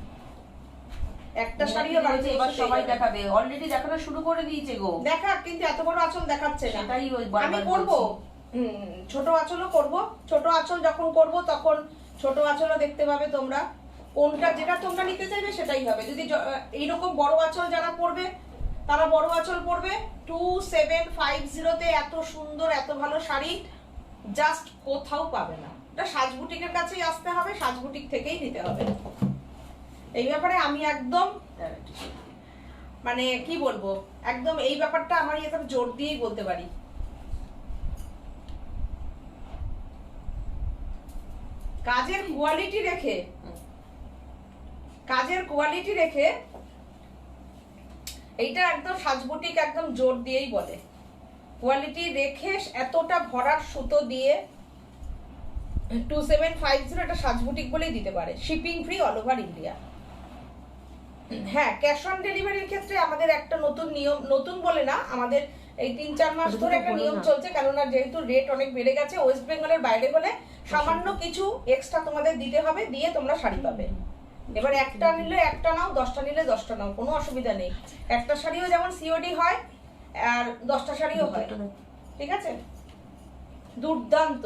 একটা শাড়িও বাড়িতে এবার বসে সবাই পেয়ে যাবেন। দেখাবে, অলরেডি দেখানো শুরু করে দিয়েছে গো। দেখা, কিন্তু এত বড় আঁচল দেখাচ্ছে না। সেটাই ওই আমি বারবার করব, বলছি। ছোট আঁচলও করব। ছোট আঁচল যখন করব তখন ছোট আঁচলও দেখতে পাবে তোমরা। কোনটা যেটা তোমরা নিতে চাইবে সেটাই হবে। যদি এইরকম বড় আঁচল যারা পরবে তারা বড় আঁচল পরবে। 2750 তে এত সুন্দর এত ভালো শাড়ি জাস্ট কোথাও পাবে না। এটা সাজবুটিকের কাছেই আসতে হবে, সাজবুটিক থেকেই নিতে হবে। এই ব্যাপারে আমি একদম মানে কি বলবো, একদম এই ব্যাপারটা আমার একদম জোর দিয়েই বলতে পারি। কাজের কোয়ালিটি রেখে এইটা একদম সাজবুটিক একদম জোর দিয়েই বলে। কোয়ালিটি রেখে এতটা ভরার সুতো দিয়ে 2750 এটা সাজবুটিক বলেই দিতে পারে। Shipping free all over India. হ্যাঁ, ক্যাশ অন ডেলিভারির ক্ষেত্রে আমাদের একটা নতুন নিয়ম, নতুন বলে না, আমাদের এই 3-4 মাস ধরে একটা নিয়ম চলছে, কেননা যেহেতু রেট অনেক বেড়ে গেছে। ওয়েস্ট বেঙ্গলের বাইরে হলে সামান্য কিছু এক্সট্রা তোমাদের দিতে হবে, দিয়ে তোমরা শাড়ি পাবে। এবার একটা নিলে একটা নাও, 10টা নিলে 10টা নাও, কোনো অসুবিধা নেই। একটা শাড়িও যেমন সিওডি হয় আর 10টা শাড়িও হয়, ঠিক আছে? দুর্দান্ত।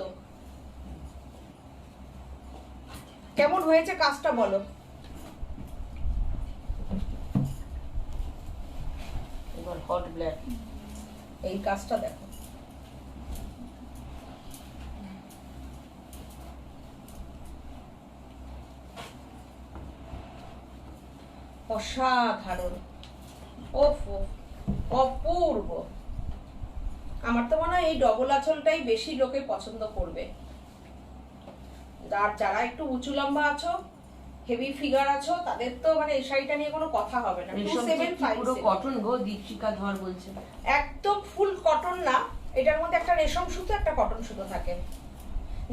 কেমন হয়েছে কাজটা বলো? এবার হট ব্ল্যাক, এই কাজটা দেখো, অসাধারণ, অপূর্ব। আমার তো মনে হয় এই ডবল আঁচলটাই বেশি লোকে পছন্দ করবে। আর যারা একটু উঁচু লম্বা আছো, হেভি ফিগার আছো, তাদের তো মানে এই শাড়িটা নিয়ে কোনো কথা হবে না। পুরো কটন গো, দীপশিকা ধর বলছে। একদম ফুল কটন না, এটার মধ্যে একটা রেশম সুতো, একটা কটন সুতো থাকে,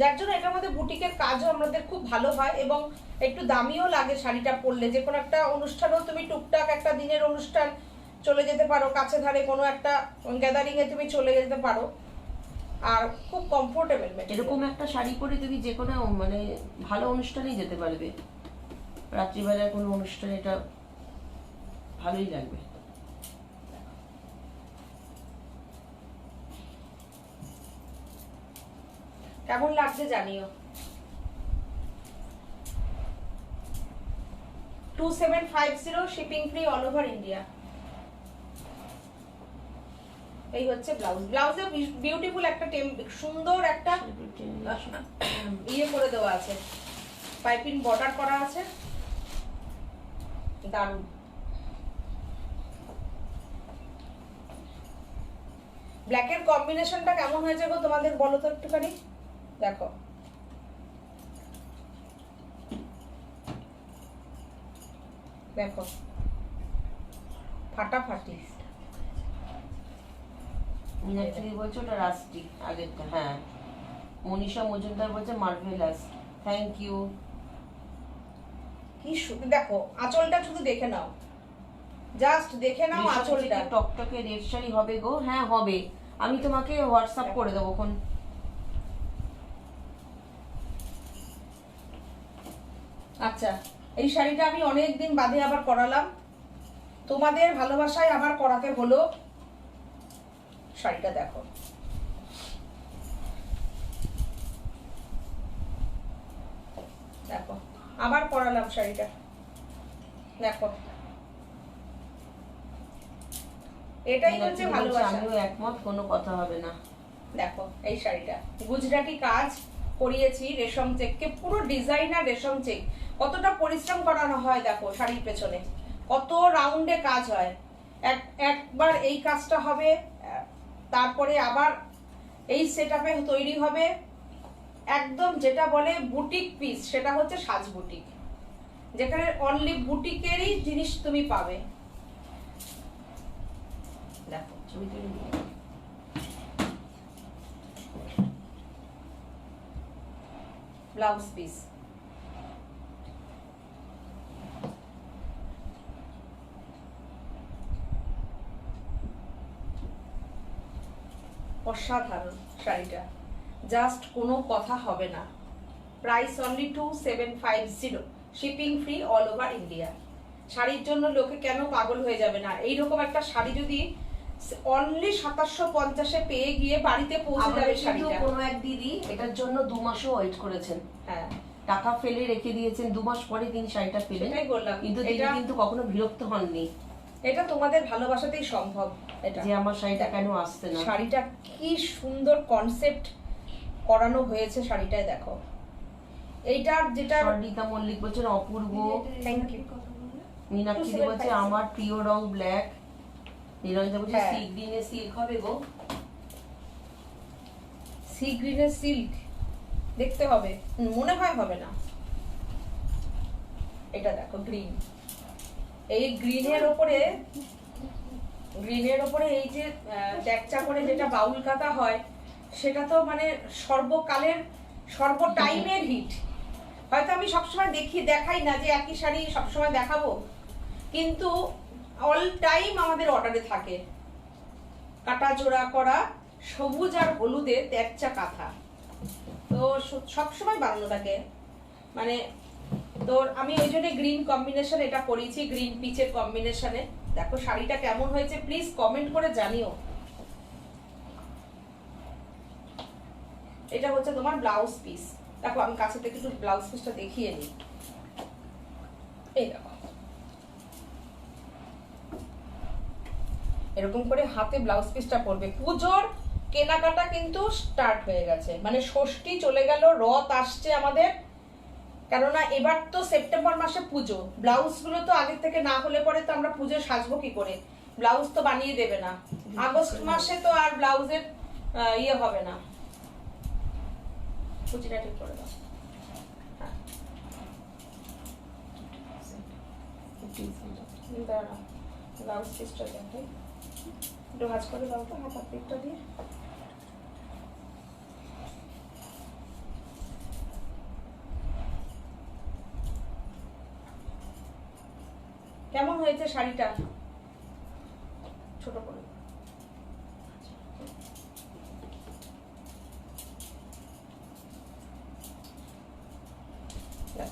যার জন্য এটার মধ্যে বুটিকের কাজও আমাদের খুব ভালো হয় এবং একটু দামিও লাগে শাড়িটা পরলে। যে কোনো একটা অনুষ্ঠানও তুমি টুকটাক একটা দিনের অনুষ্ঠান চলে যেতে পারো, কাছে ধারে কোনো একটা গ্যাদারিং এ তুমি চলে যেতে পারো, আর খুব কমফোর্টেবল। এরকম একটা শাড়ি পরে তুমি যে কোনো মানে ভালো অনুষ্ঠানেই যেতে পারবে, রাত্রিবেলার কোনো অনুষ্ঠানে এটা ভালোই লাগবে। কেমন লাগছে জানিও। 2750 shipping free all over India. এই হচ্ছে ব্লাউজ। ব্লাউজে বিউটিফুল একটা সুন্দর একটা ইয়ে করে দেওয়া আছে, পাইপিং বর্ডার করা আছে, দারুণ। ব্ল্যাকের কম্বিনেশনটা কেমন হয়েছে গো তোমাদের বলো তো একটুখানি। দেখো, দেখো ফাটাফাটি। মীনাক্ষী বলছে ওটা রাস্টিক আগেরটা। হ্যাঁ, মনীষা মজুমদার বলছে মার্ভেলাস, থ্যাংক ইউ। কি দেখো আঁচলটা শুধু দেখে নাও, জাস্ট দেখে নাও আঁচলটা। টকটকে রেড শাড়ি হবে গো? হ্যাঁ হবে, আমি তোমাকে হোয়াটসঅ্যাপ করে দেবো এখন। আচ্ছা, এই শাড়িটা আমি অনেকদিন বাদে আবার করালাম, তোমাদের ভালোবাসায় আবার করাতে হলো। শাড়িটা দেখো, দেখো আবার পরালাম শাড়িটা, দেখো এটাই হচ্ছে ভালোবাসা। আমিও একমত, কোনো কথা হবে না। দেখো এই শাড়িটা গুজরাটি কাজ করিয়েছি, রেশম চেককে পুরো ডিজাইনার রেশম চেক। কতটা পরিশ্রম করানো হয় দেখো শাড়ির পেছনে, কত রাউন্ডে কাজ হয়। একবার এই কাজটা হবে, তারপরে আবার এই সেটআপে তৈরি হবে একদম যেটা বলে বুটিক পিস, সেটা হচ্ছে সাজ বুটিক, যেখানে অনলি বুটিকেরই জিনিস তুমি পাবে। দেখো ছবি তুলে ব্লাউজ পিস, অসাধারণ শাড়িটা, জাস্ট কোনো কথা হবে না। Price only 2750, shipping free all over India. শাড়ির জন্য লোকে কেন পাগল হয়ে যাবে না? এইরকম একটা শাড়ি যদি অনলি 2750-এ পেয়ে গিয়ে বাড়িতে পৌঁছে যাবে শাড়িটা। কোনো এক দিদি এটার জন্য 2 মাসও ওয়েট করেছেন। হ্যাঁ, টাকা ফেলে রেখে দিয়েছেন, 2 মাস পরে তিনি শাড়িটা পেলেন। সেটাই বললাম, কিন্তু দিদি কিন্তু কখনো বিরক্ত হননি। এটা তোমাদের ভালোবাসাতেই সম্ভব। এটা যে আমার শাড়িটা কেন আসছে না। শাড়িটা কি সুন্দর কনসেপ্ট করানো হয়েছে শাড়িটায়, দেখো। এইটার যেটা সরিতা মল্লিক বলছেন অপূর্ব, থ্যাংক ইউ। মীনাক্ষী দি বলছে 2756 আমার প্রিয় রং ব্ল্যাক। নিরঞ্জন বলছে হ্যাঁ। সি গ্রিনে সিল্ক হবে গো। সি গ্রিনের সিল্ক দেখতে হবে, মনে হয় হবে না। এটা দেখো গ্রিন, এই গ্রিনের ওপরে এই যে ট্যাকচা করে যেটা বাউল কাটা হয়, সেটা তো মানে সর্বকালের সর্বটাইমের হিট। হয়তো আমি সবসময় দেখাই না যে একই শাড়ি সবসময় দেখাবো, কিন্তু অল টাইম আমাদের অর্ডারে থাকে কাটা জোড়া করা সবুজ আর হলুদে ট্যাকচা কাঁথা, তো সবসময় বানানো থাকে। মানে তোর আমি ওই জন্য গ্রিন কম্বিনেশন এটা করেছি, গ্রিন পিচের কম্বিনেশনে। দেখো শাড়িটা কেমন হয়েছে প্লিজ কমেন্ট করে জানিও। এটা হচ্ছে তোমার ব্লাউজ পিস। দেখো আমি কাছে থেকে একটু ব্লাউজ পিসটা দেখিয়ে নিই। এই দেখো এরকম করে হাতে ব্লাউজ পিসটা পরবে। পুজোর কেনাকাটা কিন্তু স্টার্ট হয়ে গেছে, মানে ষষ্ঠী চলে গেল, রথ আসছে আমাদের। কেননা এবার তো সেপ্টেম্বর মাসে পুজো, ব্লাউজ গুলো তো আগের থেকে না হলে পরে তো আমরা পুজো সাজবো কি করে, ব্লাউজ তো বানিয়ে দেবে না। আগস্ট মাসে তো আর ব্লাউজের ইয়ে হবে না। কুচিটা ঠিক করে দাও। হ্যাঁ দাঁড়াও, ব্লাউজ পিসটা দেখো একটু ভাঁজ করে দাও তো হাতার দিকটা দিয়ে। কেমন হয়েছে শাড়িটা? ছোট করে দেখ।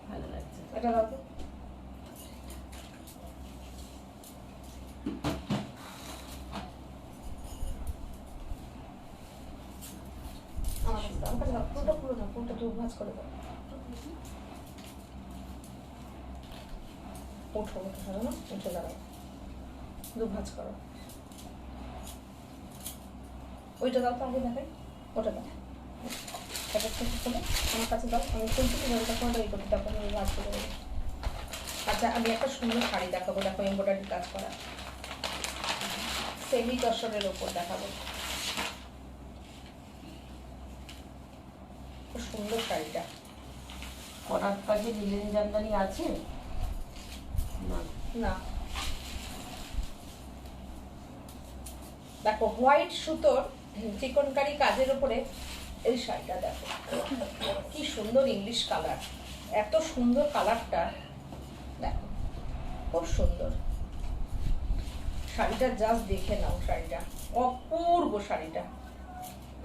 ভালো লাগছে। এটা দাও তো। আমার কাছে দাও, আমার কাছে দাও। পুরোটা না, পুরোটা একটু ভাঁজ করে দাও। ওঠো ওঠো, ধরো না, উঠে দাঁড়াও, দু ভাঁজ করো। ওইটা দাও তো আগে দেখাই, ওটা দাও। আমার কাছে দাও, আমি খুলছি কিভাবে তখন ওই করতে, তারপর আমি ভাঁজ করে দেবো। আচ্ছা আমি একটা সুন্দর শাড়ি দেখাবো, দেখো এমব্রয়ডারি কাজ করা সেমি তসরের ওপর দেখাবো। খুব সুন্দর শাড়িটা। করার কাজে লিলেন জামদানি আছে না? না, দেখো হোয়াইট সুতোর চিকনকারি কাজের উপরে এই শাড়িটা দেখো কি সুন্দর ইংলিশ কালার, এত সুন্দর কালারটা দেখো, খুব সুন্দর শাড়িটা। জাস্ট দেখে নাও, শাড়িটা অপূর্ব। শাড়িটা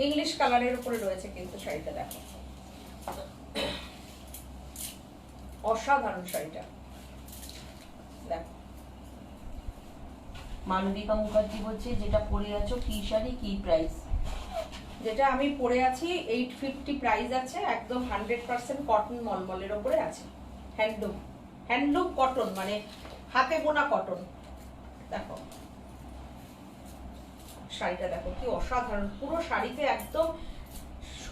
ইংলিশ কালারের উপরে রয়েছে কিন্তু শাড়িটা দেখো, অসাধারণ শাড়িটা দেখো। মালবিকা মুখার্জি বলছে যেটা পরে আছো কি শাড়ি, কি প্রাইস? যেটা আমি পরে আছি 850 প্রাইস আছে, একদম 100% কটন মলমলের উপরে আছে, হ্যান্ডলুম কটন, মানে হাতে বোনা কটন। দেখো শাড়িটা দেখো কি অসাধারণ, পুরো শাড়িতে একদম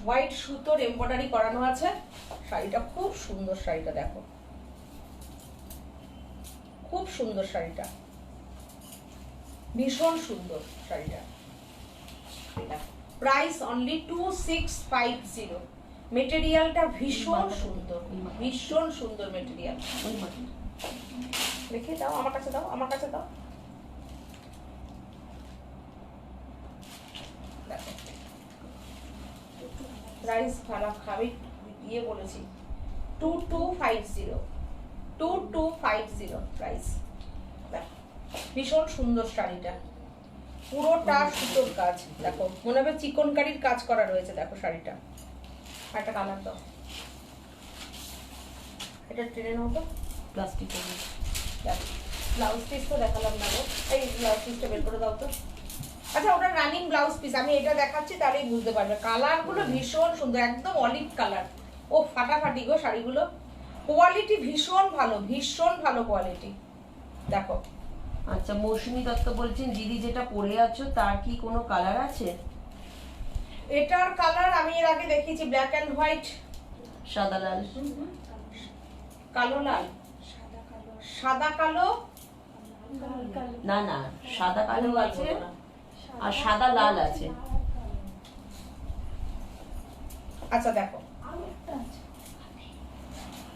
হোয়াইট সুতোর এমব্রয়ডারি করানো আছে। শাড়িটা খুব সুন্দর, শাড়িটা দেখো খুব সুন্দর, শাড়িটা ভীষণ সুন্দর শাড়িটা। Price only 2650। মেটেরিয়ালটা ভীষণ সুন্দর, ভীষণ সুন্দর মেটেরিয়াল। দেখে দাও, আমার কাছে দাও, আমার কাছে দাও। প্রাইস খারাপ খাবি ইয়ে বলেছি 2250 প্রাইস। দেখো ভীষণ সুন্দর শাড়িটা, পুরোটা সুতোর কাজ। দেখো মনে হবে চিকনকারির কাজ করা রয়েছে। দেখো শাড়িটা একটা কালার দাও, এটা ট্রেনের মতো প্লাস্টিক। দেখো ব্লাউজ পিস তো দেখালাম না গো, এই ব্লাউজ পিসটা বের করে দাও তো। আচ্ছা ওটা রানিং ব্লাউজ পিস, আমি এটা দেখাচ্ছি তাহলেই বুঝতে পারবে। কালারগুলো ভীষণ সুন্দর, একদম অলিভ কালার। ও ফাটাফাটি গো শাড়িগুলো, কোয়ালিটি ভীষণ ভালো কোয়ালিটি। দেখো আচ্ছা মৌসুমী দত্ত বলছেন দিদি যেটা পরে আছো তার কি কোনো কালার আছে? এটার কালার আমি এর আগে দেখিয়েছি, ব্ল্যাক অ্যান্ড হোয়াইট, সাদা লাল, কালো লাল, সাদা কালো, না না সাদা কালো আছে আর সাদা লাল আছে। আচ্ছা দেখো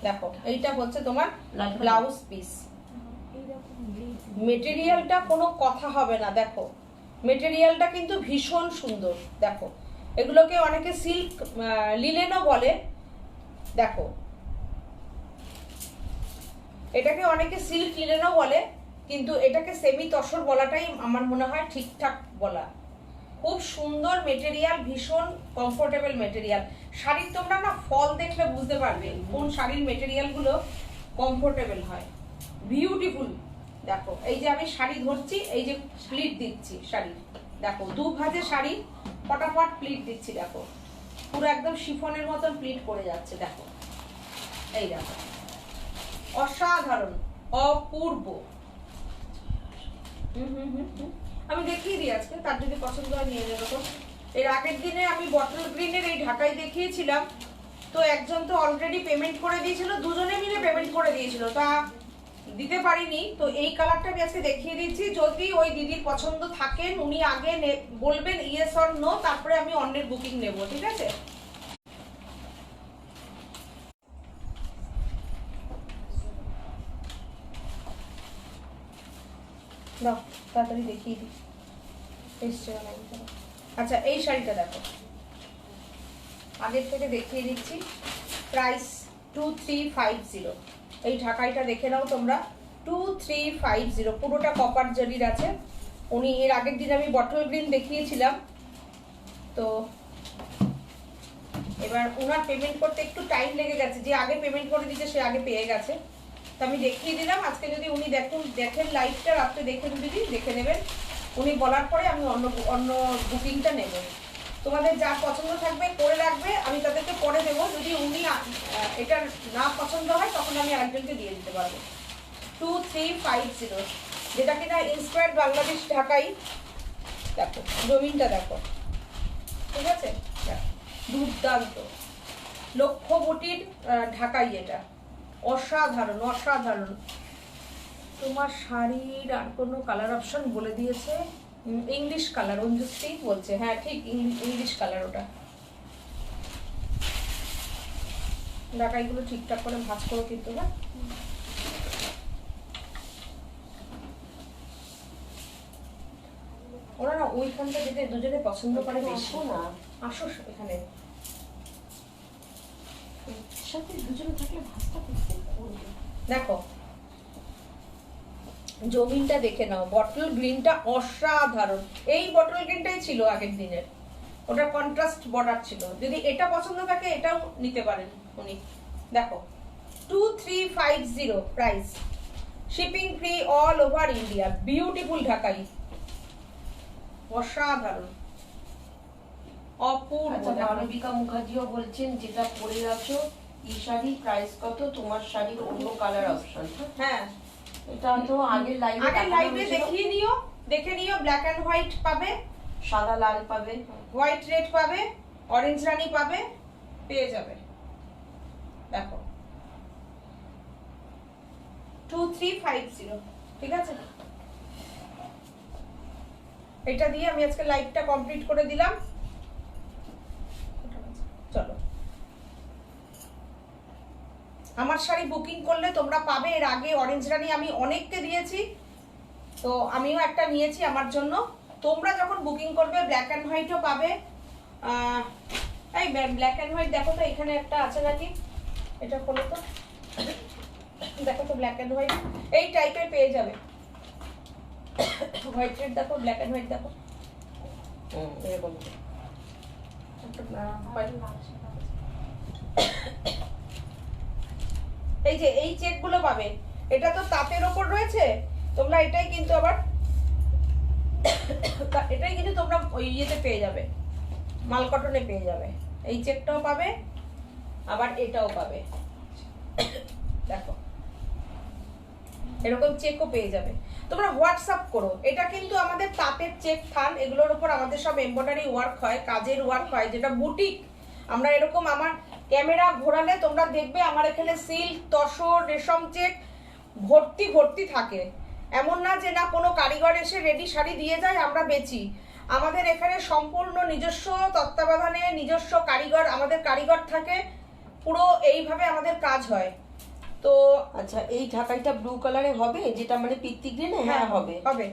দেখো এইটা হচ্ছে তোমার লাল ব্লাউজ পিস। মেটেরিয়ালটা কোনো কথা হবে না, দেখো মেটেরিয়ালটা কিন্তু ভীষণ সুন্দর। দেখো এগুলোকে অনেকে সিল্ক লিলেনও বলে। দেখো এটাকে অনেকে সিল্ক লিলেনও বলে, কিন্তু এটাকে সেমি তসর বলাটাই আমার মনে হয় ঠিকঠাক বলা। খুব সুন্দর মেটেরিয়াল, ভীষণ কমফোর্টেবল মেটেরিয়াল। শাড়ির তোমরা না ফল দেখলে বুঝতে পারবে কোন শাড়ির মেটেরিয়ালগুলো কমফোর্টেবল হয়, বিউটিফুল। দেখো এই যে আমি শাড়ি ধরছি, এই যে প্লিট দিচ্ছি শাড়ি, দেখো দু ভাজে শাড়ি ফটাফট প্লিট দিচ্ছি। দেখো পুরো একদম শিফনের মতন প্লিট করে যাচ্ছে। দেখো এই দেখো অসাধারণ, অপূর্ব। আমি দেখিয়ে দিই আজকে, তার যদি পছন্দ হয় নিয়ে যাবো। তো এর আগের দিনে আমি বটল গ্রিনের এই ঢাকাই দেখিয়েছিলাম, তো একজন তো অলরেডি পেমেন্ট করে দিয়েছিল, দুজনে মিলে পেমেন্ট করে দিয়েছিল, তা দিতে পারিনি। তো এই কালারটা আমি আজকে দেখিয়ে দিচ্ছি, যদি ওই দিদির পছন্দ থাকেন উনি আগে বলবেন ইয়েস অর নো, তারপরে আমি অন্যের বুকিং নেব, ঠিক আছে? দাও তাড়াতাড়ি দেখিয়ে দিই, এসছে না নাকি? আচ্ছা এই শাড়িটা দেখো, আগের থেকে দেখিয়ে দিচ্ছি। প্রাইস 2350। এই ঢাকাইটা দেখে নাও তোমরা, 2350, পুরোটা কপার জরির আছে। উনি এর আগের দিন আমি বটল গ্রিন দেখিয়েছিলাম, তো এবার ওনার পেমেন্ট করতে একটু টাইম লেগে গেছে, যে আগে পেমেন্ট করে দিতে সে আগে পেয়ে গেছে। তো আমি দেখিয়ে দিলাম। আজকে যদি উনি দেখেন লাইভটা, রাত্রে দেখেন, যদি দেখে নেবেন, উনি বলার পরে আমি অন্য বুকিংটা নেব। তোমাদের যা পছন্দ থাকবে করে রাখবে, আমি তাদেরকে পরে দেবো। যদি উনি এটা না পছন্দ হয় তখন আমি আরেকজনকে দিয়ে দিতে পারবো। 2350, যেটা কিনা ইন্সপায়ার্ড বাংলাদেশ ঢাকাই। দেখো জমিনটা দেখো, ঠিক আছে? দুর্দান্ত লক্ষ্যবতীর ঢাকাই, এটা অসাধারণ অসাধারণ। তোমার শাড়ির আর কোনো কালার অপশন বলে দিয়েছে, ইংলিশ কালার, অঞ্জুশ্রী বলছে। হ্যাঁ ঠিক, ইংলিশ কালার ওটা। ঢাকাইগুলো ঠিকঠাক করে ভাঁজ করো কিন্তু, না ওরা না ওইখানটা যেতে দুজনে পছন্দ করে বেশি। না আসো এখানে, সাথে দুজনে থাকলে ভাতটা করতে করবে। দেখো জমিনটা দেখে নাও, বটল গ্রিনটা অসাধারণ। এই বটল গ্রিনটাই ছিল আগের দিনের, ওটা কন্ট্রাস্ট বর্ডার ছিল। যদি এটা পছন্দ থাকে এটাও নিতে পারেন উনি। দেখো 2350 price, shipping free all over India, beautiful ঢাকাই, অসাধারণ অপূর্ব। আচ্ছা মালবিকা মুখার্জিও বলছেন যেটা পরে আছো এই শাড়ি প্রাইস কত, তোমার শাড়ির অন্য কালার অপশন? হ্যাঁ এটা তো আগের লাইভে দেখিয়ে নিও, দেখে নিও। ব্ল্যাক এন্ড হোয়াইট পাবে, সাদা লাল পাবে, হোয়াইট রেড পাবে, অরেঞ্জ রানী পাবে, পেয়ে যাবে। দেখো 2350, ঠিক আছে? এটা দিয়ে আমি আজকে লাইভটা কমপ্লিট করে দিলাম। চলো, আমার শাড়ি বুকিং করলে তোমরা পাবে। এর আগে অরেঞ্জ রানী আমি অনেককে দিয়েছি, তো আমিও একটা নিয়েছি আমার জন্য। তোমরা যখন বুকিং করবে ব্ল্যাক অ্যান্ড হোয়াইটও পাবে। এই ব্ল্যাক অ্যান্ড হোয়াইট দেখো তো, এখানে একটা আছে নাকি, এটা খোলো তো, দেখো তো ব্ল্যাক অ্যান্ড হোয়াইট এই টাইপের পেয়ে যাবে। হোয়াইট রেড দেখো, ব্ল্যাক অ্যান্ড হোয়াইট দেখো, এরকম। এই যে এই চেক গুলো পাবে, এটা তো তাঁতের ওপর রয়েছে, তোমরা এটাই কিন্তু আবার এটাই কিন্তু তোমরা ওই ইয়েতে পেয়ে যাবে, মাল কটনে পেয়ে যাবে। এই চেকটাও পাবে, আবার এটাও পাবে। দেখো এরকম চেকও পেয়ে যাবে। তোমরা হোয়াটসঅ্যাপ করো। এটা কিন্তু আমাদের তাঁতের চেক থান, এগুলোর উপর আমাদের সব এমব্রয়ডারি ওয়ার্ক হয়, কাজের ওয়ার্ক হয়, যেটা বুটিক। আমরা এরকম আমার ক্যামেরা ঘোরালে তোমরা দেখবে আমার এখানে সিল্ক, তসর, রেশম চেক ভর্তি ভর্তি থাকে। এমন না যে না কোনো কারিগর এসে রেডি শাড়ি দিয়ে যায় আমরা বেচি। আমাদের এখানে সম্পূর্ণ নিজস্ব তত্ত্বাবধানে নিজস্ব কারিগর, আমাদের কারিগর থাকে, পুরো এইভাবে আমাদের কাজ হয়। তো আচ্ছা, এই ঢাকাইটা ব্লু কালারে হবে, যেটা মানে পিত্তি গ্রিনে? হ্যাঁ হবে হবে।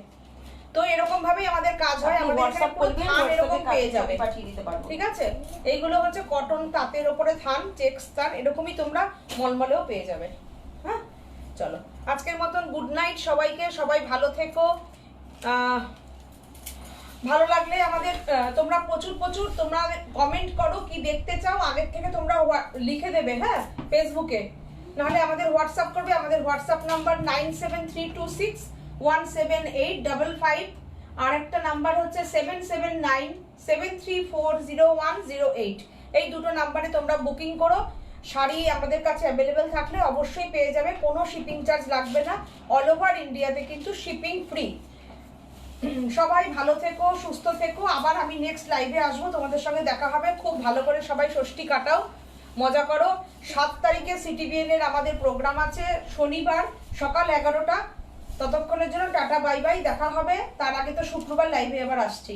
তো এরকম ভাবেই আমাদের কাজ হয়। আপনি আমাদের WhatsApp এখানে পুরো করবেন, থান এরকম WhatsApp-এ পেয়ে যাবে, পাঠিয়ে দিতে পারবো। ঠিক আছে? এইগুলো হচ্ছে কটন তাঁতের উপরে থান, চেকস থান, এরকমই তোমরা মলমলেও পেয়ে যাবে। হ্যাঁ, চলো আজকের মতন গুড নাইট সবাইকে। সবাই ভালো থেকো। ভালো লাগলে আমাদের তোমরা প্রচুর প্রচুর তোমরা কমেন্ট করো, কি দেখতে চাও আগের থেকে তোমরা লিখে দেবে, হ্যাঁ, ফেসবুকে। নাহলে আমাদের হোয়াটসঅ্যাপ করবে। আমাদের হোয়াটসঅ্যাপ নাম্বার 9732677855। আর একটা নাম্বার হচ্ছে 7797340108। এই দুটো নাম্বারে তোমরা বুকিং করো। শাড়ি আমাদের কাছে অ্যাভেলেবেল থাকলে অবশ্যই পেয়ে যাবে, কোনো শিপিং চার্জ লাগবে না। অল ওভার ইন্ডিয়াতে কিন্তু শিপিং ফ্রি। সবাই ভালো থেকো, সুস্থ থেকো। আবার আমি নেক্সট লাইভে আসবো, তোমাদের সঙ্গে দেখা হবে। খুব ভালো করে সবাই ষষ্ঠী কাটাও, মজা করো। 7 তারিখে সিটিভিএন এর আমাদের প্রোগ্রাম আছে, শনিবার সকাল 11টা। ততক্ষণের জন্য টাটা বাই বাই, দেখা হবে। তার আগে তো শুক্রবার লাইভে আবার আসছি।